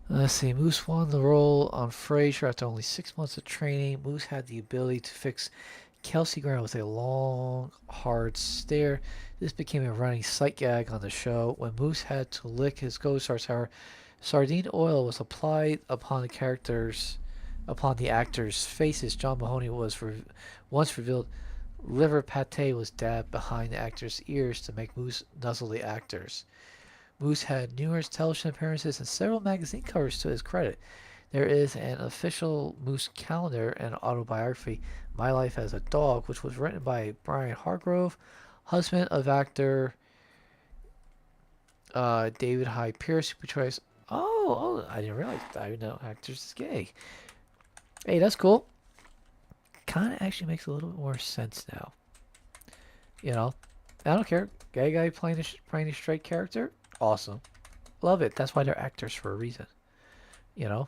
Let's see. Moose won the role on Frasier after only 6 months of training. Moose had the ability to fix Kelsey Grammer with a long, hard stare. This became a running sight gag on the show. When Moose had to lick his co-stars, however, sardine oil was applied upon the actors' faces. John Mahoney was once revealed liver pate was dabbed behind the actors' ears to make Moose nuzzle the actors. Moose had numerous television appearances and several magazine covers to his credit. There is an official Moose calendar and autobiography, My Life as a Dog, which was written by Brian Hargrove, husband of actor David Hyde Pierce, who portrays. Oh, I didn't realize. I didn't know actors is gay. Hey, that's cool. Kind of actually makes a little bit more sense now. You know, I don't care. Gay guy playing a straight character, awesome. Love it. That's why they're actors for a reason. You know.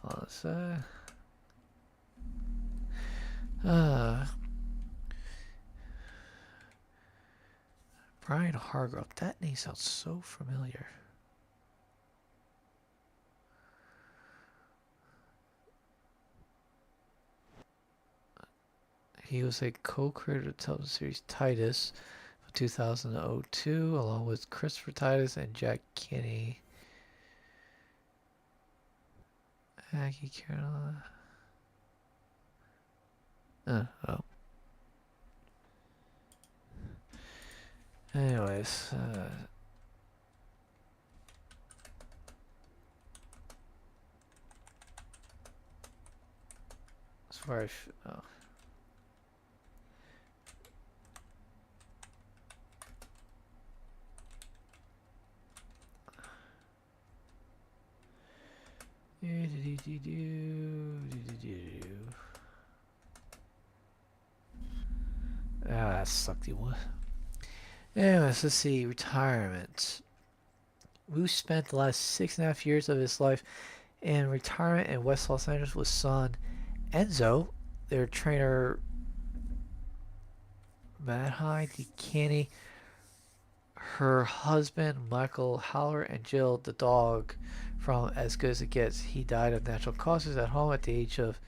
Let's Brian Hargrove. That name sounds so familiar. He was a co-creator of the television series Titus from 2002, along with Christopher Titus and Jack Kinney. Aggie Carolina. Oh. Anyways, as far as Ah, that sucked you one. Anyways, let's see. Retirement. Wu spent the last 6.5 years of his life in retirement in West Los Angeles with son Enzo, their trainer Madhai DeCanny, her husband Michael Haller, and Jill, the dog from As Good as It Gets. He died of natural causes at home at the age of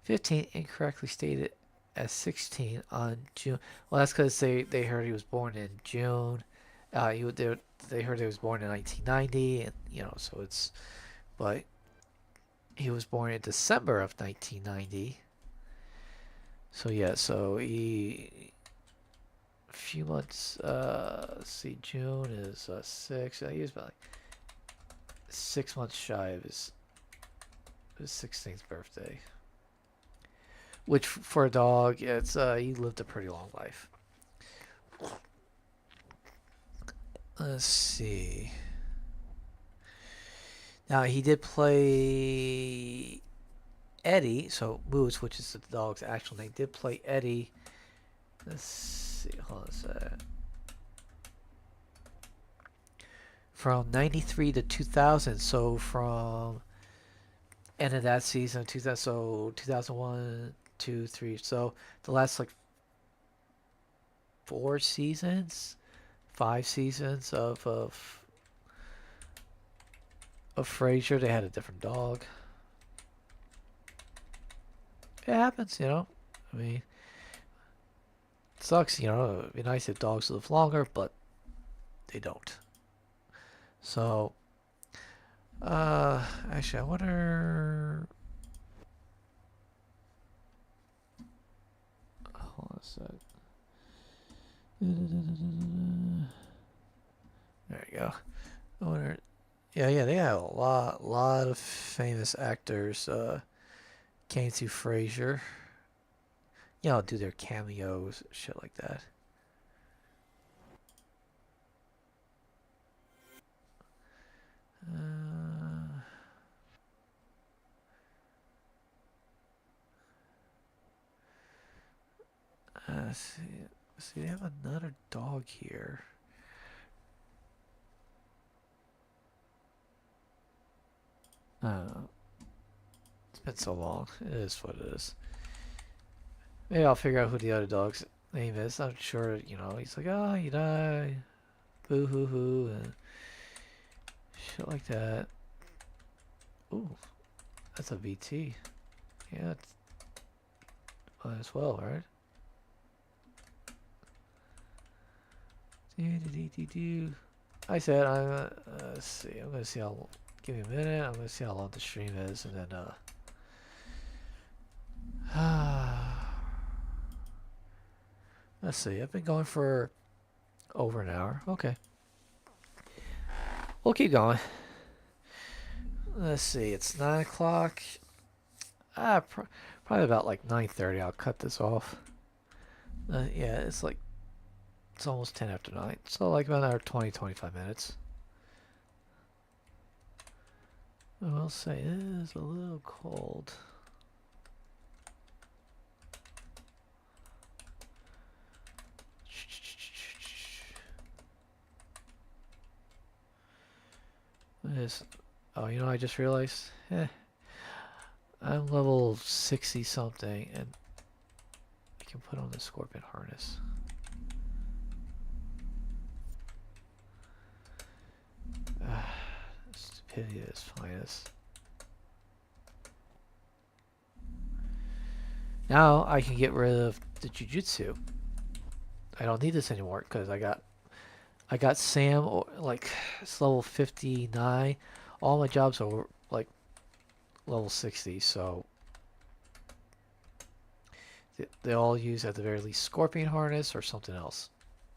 15, incorrectly stated as 16 on June. Well, that's because they heard he was born in June. They heard he was born in 1990, and so it's, but he was born in December of 1990. So yeah, so he a few months. Let's see, June is 6. He was about like 6 months shy of his 16th birthday. Which for a dog, it's he lived a pretty long life. Let's see. Now he did play Eddie, so Moose, which is the dog's actual name, did play Eddie. Let's see, hold on a sec. From 93 to 2000, so from end of that season, 2000, so 2001, 2, 3, so the last like 4 seasons, 5 seasons of Frasier, they had a different dog. It happens, I mean, it sucks, it'd be nice if dogs live longer, but they don't. So, actually, I wonder. Hold on a sec. There you go. I wonder. Yeah, they have a lot of famous actors came to Frasier. Do their cameos, shit like that. See, they have another dog here. It's been so long. It is what it is. Maybe I'll figure out who the other dog's name is. I'm sure, he's like, oh, you die. Boo hoo hoo. And shit like that. Ooh, that's a VT. Yeah, it's might as well, right? I said I'm let's see. I'm gonna see how. Give me a minute. I'm gonna see how long the stream is, and then let's see. I've been going for over an hour. Okay, we'll keep going. Let's see. It's 9 o'clock. Probably about like 9:30. I'll cut this off. Yeah, it's almost 10 after 9. So like about another 20-25 minutes. I will say it is a little cold. Oh, I just realized. I'm level 60 something, and I can put on the scorpion harness. Stupidity at its finest. Now I can get rid of the jujutsu. I don't need this anymore because I got Sam, like it's level 59. All my jobs are like level 60, so they all use at the very least scorpion harness or something else.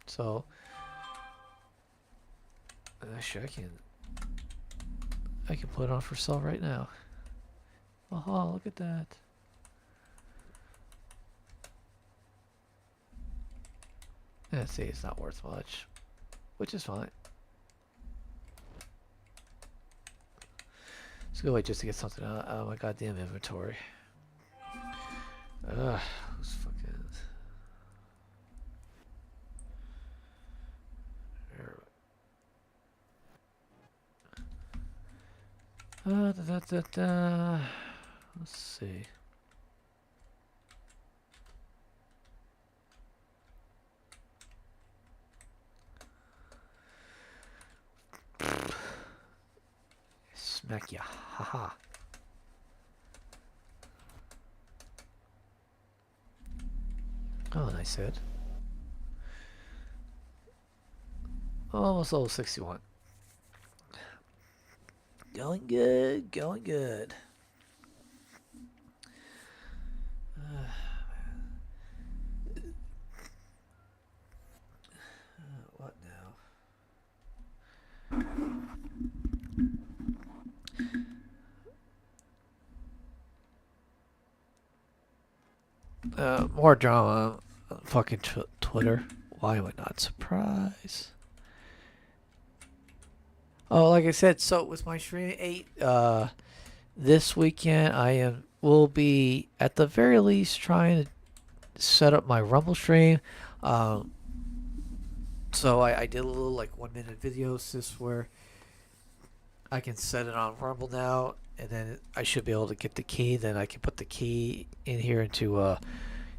So actually I can put it on for sale right now. Oh, look at that. Yeah, see, it's not worth much, which is fine. Let's go wait just to get something out of my goddamn inventory. Ugh, those fucking. Let's see. Smack ya, haha. Oh, nice hit. Almost level 61. Going good, going good. What now? More drama on fucking Twitter. Why am I not surprised? Oh, like I said, so with my stream 8, this weekend will be at the very least trying to set up my Rumble stream. So I did a little like 1 minute videos this where I can set it on Rumble now, and then I should be able to get the key. Then I can put the key in here into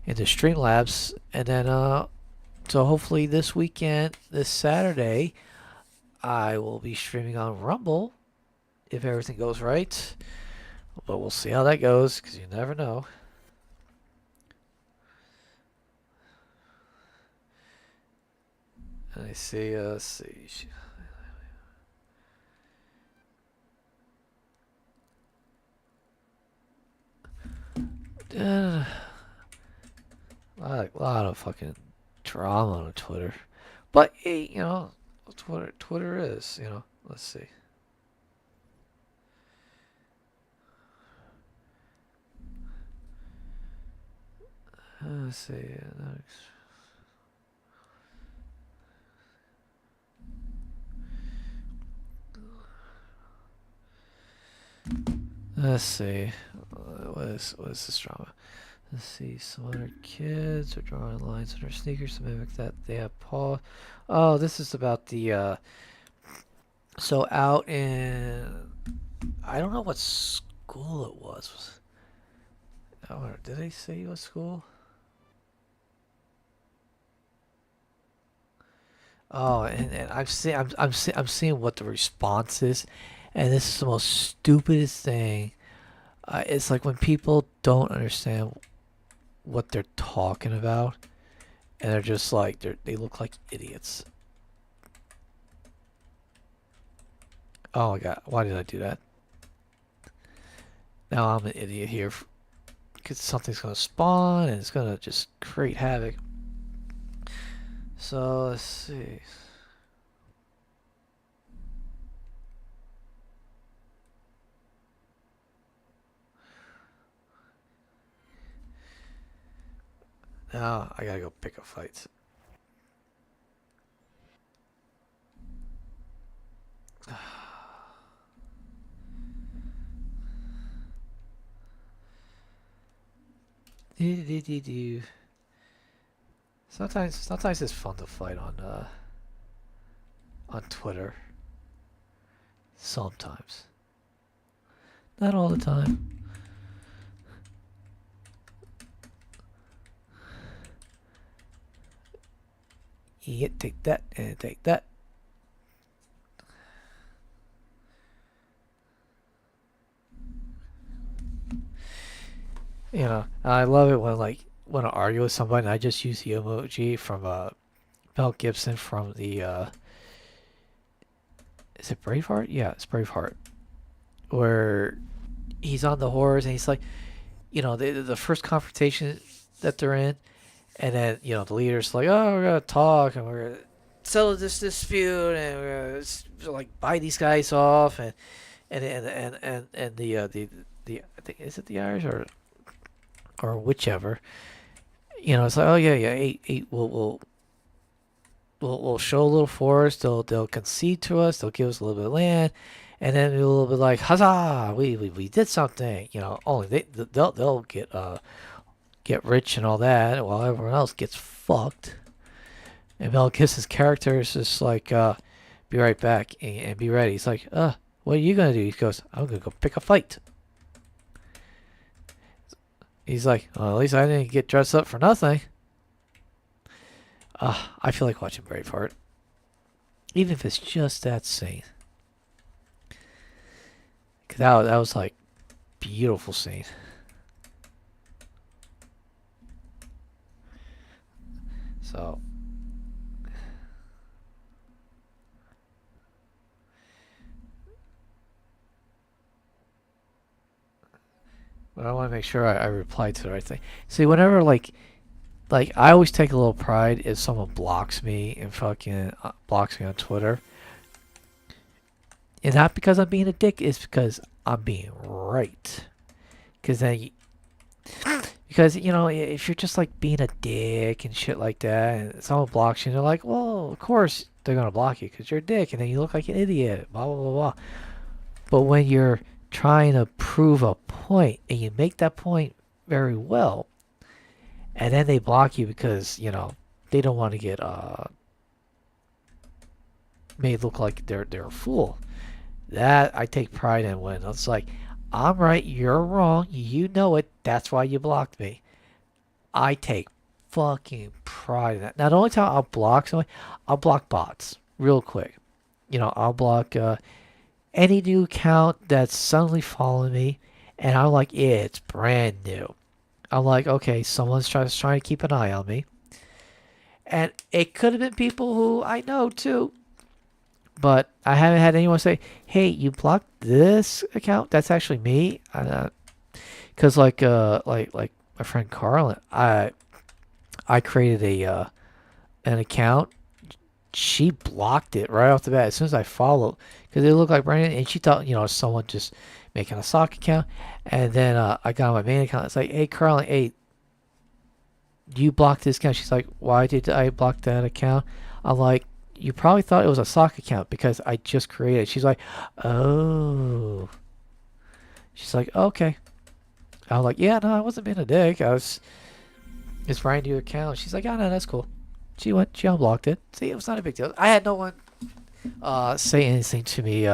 Streamlabs, and then so hopefully this weekend, this Saturday, I will be streaming on Rumble if everything goes right. But we'll see how that goes because you never know. I see. Let's see. A lot of fucking drama on Twitter, but hey, you know, Twitter is, you know. Let's see. Let's see. Let's see. What is this drama? Let's see. Some other kids are drawing lines on their sneakers to mimic that they have paw. Oh, this is about the. So out in, I don't know what school it was. Oh, did they say what school? Oh, and I'm seeing what the response is, and this is the most stupidest thing. It's like when people don't understand what they're talking about, and they're just like they look like idiots. Oh my god, why did I do that? Now I'm an idiot here because something's gonna spawn and it's gonna just create havoc. So let's see. Now I gotta go pick a fight. Sometimes it's fun to fight on Twitter. Sometimes, not all the time. Yeah, take that and take that. You know, I love it when I argue with somebody and I just use the emoji from Mel Gibson from the is it Braveheart? Yeah, it's Braveheart. Where he's on the horse and he's like, you know, the first confrontation that they're in, and then you know the leader's like, oh, we're gonna talk and we're gonna settle this dispute and we're gonna like buy these guys off and the I think is it the Irish or whichever. You know, it's like, oh yeah, eight will show a little force. They'll concede to us. They'll give us a little bit of land, and then we'll be like, huzzah, we did something, you know. Only they'll get rich and all that, while everyone else gets fucked. And Mel Gibson's character is just like, be right back and be ready. He's like, what are you gonna do? He goes, I'm gonna go pick a fight. He's like, well, at least I didn't get dressed up for nothing. I feel like watching Braveheart, even if it's just that scene. Cause that was like beautiful scene. So. But I want to make sure I reply to the right thing. See, whenever like I always take a little pride if someone blocks me and fucking blocks me on Twitter. And not because I'm being a dick, it's because I'm being right. Because then, because you know, if you're just like being a dick and shit like that, and someone blocks you, and they're like, well, of course they're gonna block you because you're a dick, and then you look like an idiot, blah blah blah blah. But when you're trying to prove a point and you make that point very well, and then they block you because you know they don't want to get made look like they're a fool. That I take pride in when it's like, I'm right, you're wrong, you know it, that's why you blocked me. I take fucking pride in that. Now the only time I'll block someone, I'll block bots real quick. You know, I'll block any new account that's suddenly following me, and I'm like, yeah, it's brand new. I'm like, okay, someone's trying to keep an eye on me. And it could have been people who I know too. But I haven't had anyone say, hey, you blocked this account? That's actually me. Because like my friend Carl, I created an account. She blocked it right off the bat as soon as I followed. Because it looked like Brandon. And she thought, you know, someone just making a sock account. And then I got on my main account. It's like, hey, Carl, hey, you blocked this account. She's like, why did I block that account? I'm like, you probably thought it was a sock account because I just created it. She's like, oh. She's like, okay. I'm like, yeah, no, I wasn't being a dick. It's Ryan new account. She's like, oh, no, that's cool. She unblocked it. See, it was not a big deal. I had no one say anything to me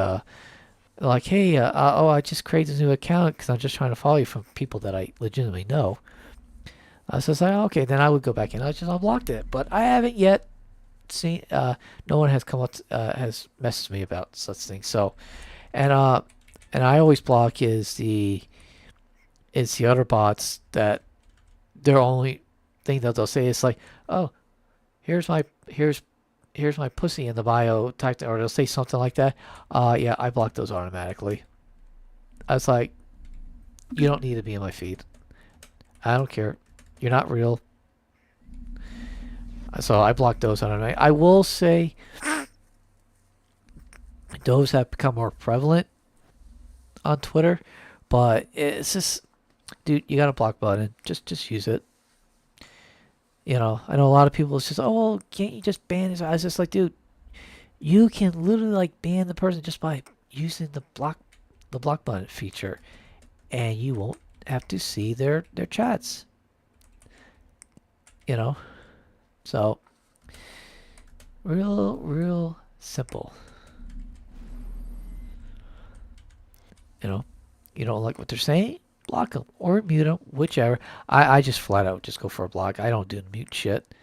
like, hey, oh, I just created a new account because I'm just trying to follow you from people that I legitimately know. So it's like, okay, then I would go back in. I just unblocked it. But I haven't yet seen, no one has come up, has messaged me about such things. So, and I always block is the other bots that their only thing that they'll say is like, oh, here's my pussy in the bio type, or they'll say something like that. Yeah, I block those automatically. I was like, you don't need to be in my feed. I don't care. You're not real. So I block those automatically. I will say those have become more prevalent on Twitter, but it's just, dude, you got a block button. Just use it. You know, I know a lot of people. It's just, oh, well, can't you just ban this? I was just like, dude, you can literally like ban the person just by using the block button feature, and you won't have to see their chats. You know, so real simple. You know, you don't like what they're saying, block them or mute them, whichever. I just flat out just go for a block. I don't do mute shit.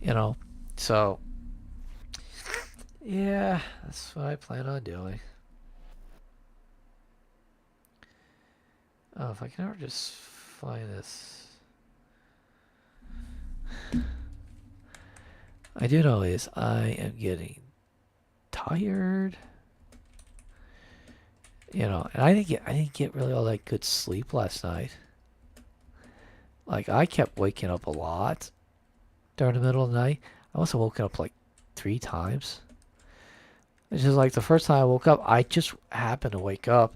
You know, so yeah, that's what I plan on doing. Oh, if I can ever just find this. I do know is I am getting tired. You know, and I didn't get really all that good sleep last night. Like I kept waking up a lot during the middle of the night. I must have woken up like 3 times. It's just like the first time I woke up, I just happened to wake up,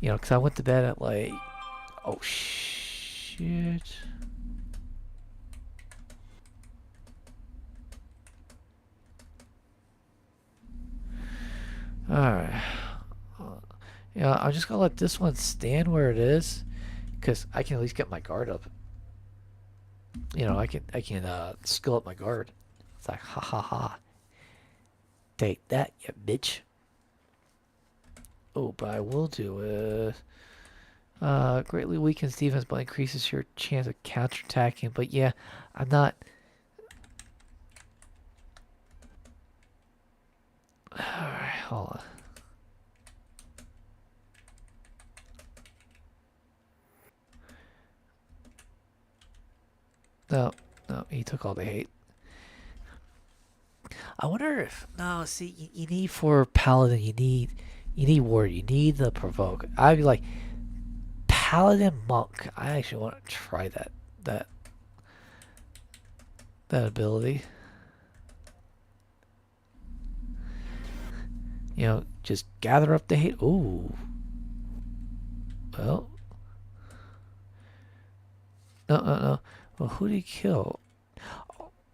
you know, because I went to bed at like, oh shit. Alright. Yeah, I'm just gonna let this one stand where it is, because I can at least get my guard up. You know, I can skill up my guard. It's like, ha ha ha. Take that, you bitch. Oh, but I will do greatly weakens defense but increases your chance of counterattacking. But yeah, I'm not. Alright, hold on. No, no, he took all the hate. I wonder if no. See, you need for paladin. You need ward. You need the provoke. I'd be like paladin monk. I actually want to try that that ability. You know, just gather up the hate. Ooh. Well, no. Well, who did he kill?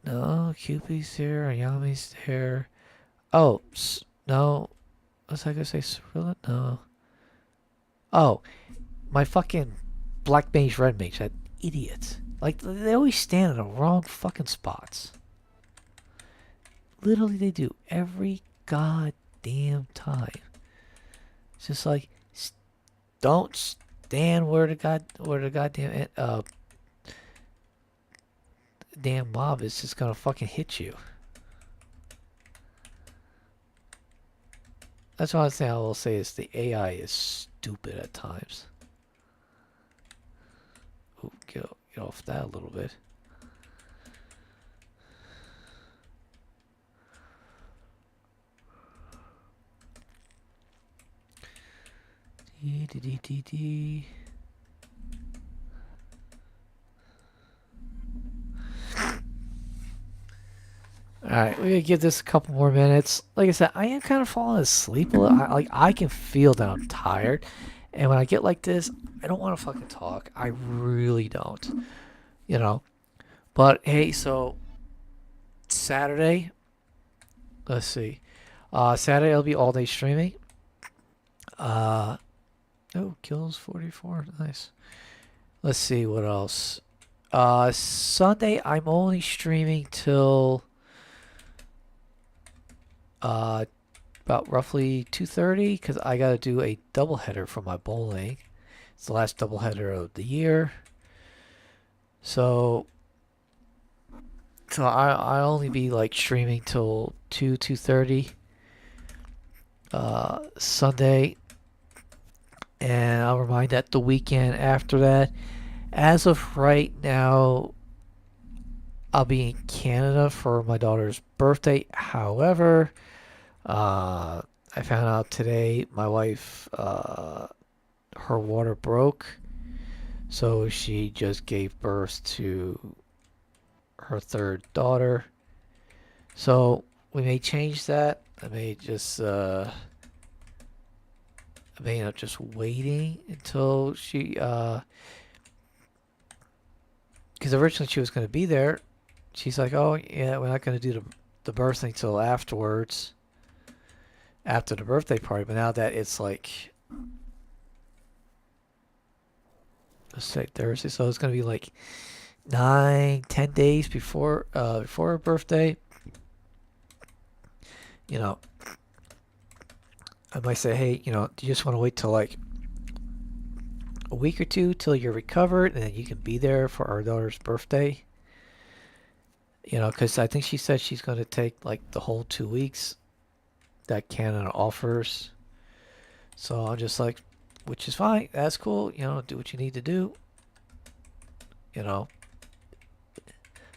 No, Cupid's there. Ayami's there. Oh, no. Was I gonna say Cirilla? No. Oh, my fucking black mage, red mage. That idiot. Like, they always stand in the wrong fucking spots. Literally, they do. Every goddamn time. It's just like, don't stand where the goddamn damn mob is just gonna fucking hit you. That's one thing I will say is the AI is stupid at times. Ooh, get off that a little bit. Dee. Alright, we're gonna give this a couple more minutes. Like I said, I am kind of falling asleep a little. I can feel that I'm tired. And when I get like this, I don't want to fucking talk. I really don't. You know? But hey, so Saturday, let's see. Saturday I'll be all day streaming. Oh, kills 44. Nice. Let's see what else. Sunday I'm only streaming till about roughly 2:30 because I gotta do a doubleheader for my bowling. It's the last doubleheader of the year. So I only be like streaming till 2:30 Sunday, and I'll remind that the weekend after that. As of right now, I'll be in Canada for my daughter's birthday. However, I found out today my wife, her water broke, so she just gave birth to her third daughter. So we may change that. I may end up just waiting until she, because originally she was going to be there. She's like, oh yeah, we're not going to do the birthing until afterwards, after the birthday party. But now that it's like, let's say Thursday, so it's going to be like 9, 10 days before her birthday. You know, I might say, hey, do you just want to wait till like a week or two till you're recovered, and then you can be there for our daughter's birthday? Because I think she said she's going to take like the whole 2 weeks that Canada offers. So I'm just like, which is fine. That's cool. Do what you need to do.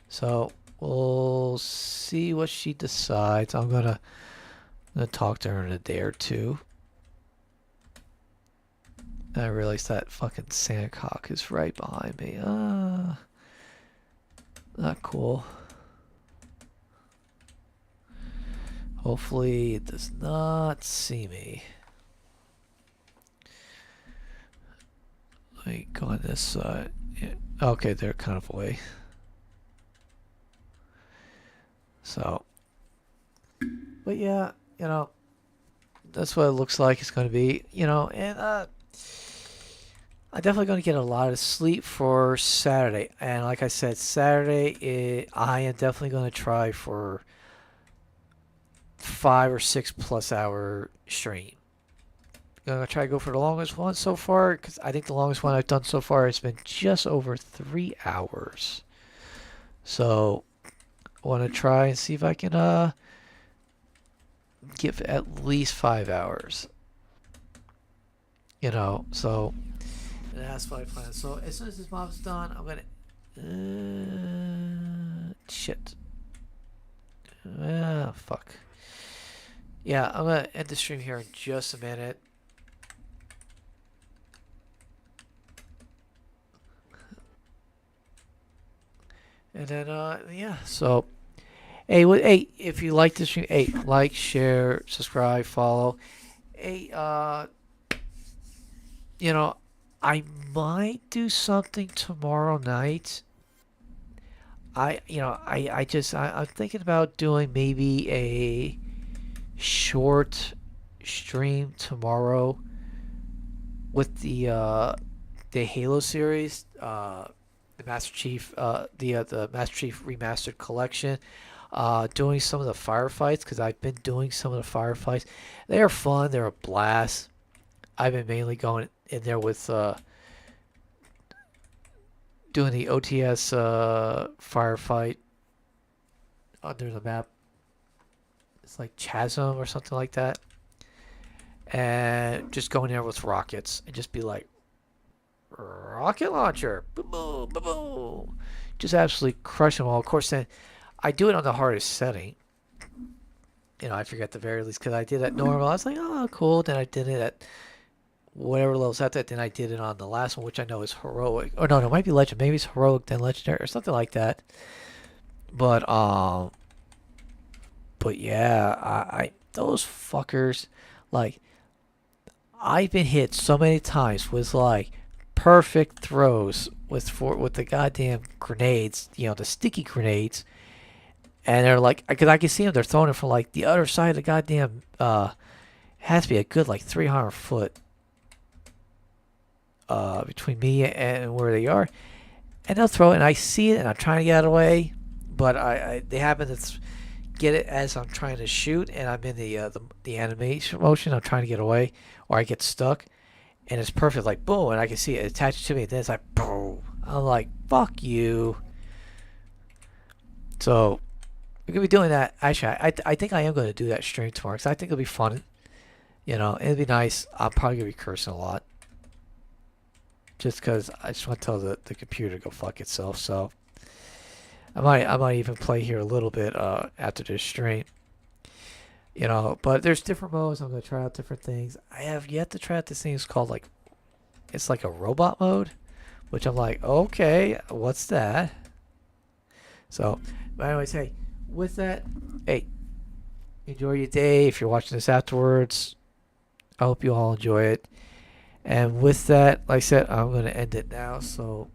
So we'll see what she decides. I'm gonna talk to her in a day or two. I realize that fucking sandcock is right behind me. Not cool. Hopefully it does not see me. Let me go on this side. Yeah. Okay, they're kind of away. So, but yeah, that's what it looks like it's going to be, you know. And I'm definitely going to get a lot of sleep for Saturday. And like I said, I am definitely going to try for 5 or 6 plus hour stream. I'm going to try to go for the longest one so far, because I think the longest one I've done so far has been just over 3 hours. So I want to try and see if I can give at least 5 hours. You know, so that's what I plan. So as soon as this mob's done, I'm gonna. Shit. Fuck. Yeah, I'm gonna end the stream here in just a minute. And then, yeah. So, hey, if you like this stream, hey, like, share, subscribe, follow. Hey, you know, I might do something tomorrow night. I'm thinking about doing maybe a short stream tomorrow with the Halo series, the Master Chief, the Master Chief Remastered Collection. Doing some of the firefights because I've been doing some of the firefights. They are fun. They're a blast. I've been mainly going in there with doing the OTS firefight under the map. It's like Chasm or something like that. And just going there with rockets and just be like, rocket launcher, boom, boom, boom, boom. Just absolutely crush them all. Of course, then I do it on the hardest setting. You know, I forget the very least because I did it normal. I was like, oh, cool. Then I did it at whatever levels at that. Then I did it on the last one, which I know is heroic. Or no, it might be legend. Maybe it's heroic then legendary or something like that. But yeah, I those fuckers, like, I've been hit so many times with like perfect throws with the goddamn grenades, you know, the sticky grenades, and they're like, because I can see them, they're throwing it from like the other side of the goddamn has to be a good like 300 foot between me and where they are, and they'll throw it, and I see it, and I'm trying to get out of the way, but they happen to get it as I'm trying to shoot, and I'm in the animation motion. I'm trying to get away, or I get stuck, and it's perfect, like boom, and I can see it attached to me. And then it's like boom. I'm like, fuck you. So we're gonna be doing that. Actually, I think I am gonna do that stream tomorrow because I think it'll be fun. You know, it'll be nice. I'm probably gonna be cursing a lot, just because I just want to tell the computer to go fuck itself. So I might even play here a little bit after this stream. You know, but there's different modes. I'm gonna try out different things. I have yet to try out this thing. It's called like, it's like a robot mode, which I'm like, okay, what's that? So, but anyways, hey, with that, hey, enjoy your day. If you're watching this afterwards, I hope you all enjoy it. And with that, like I said, I'm gonna end it now. So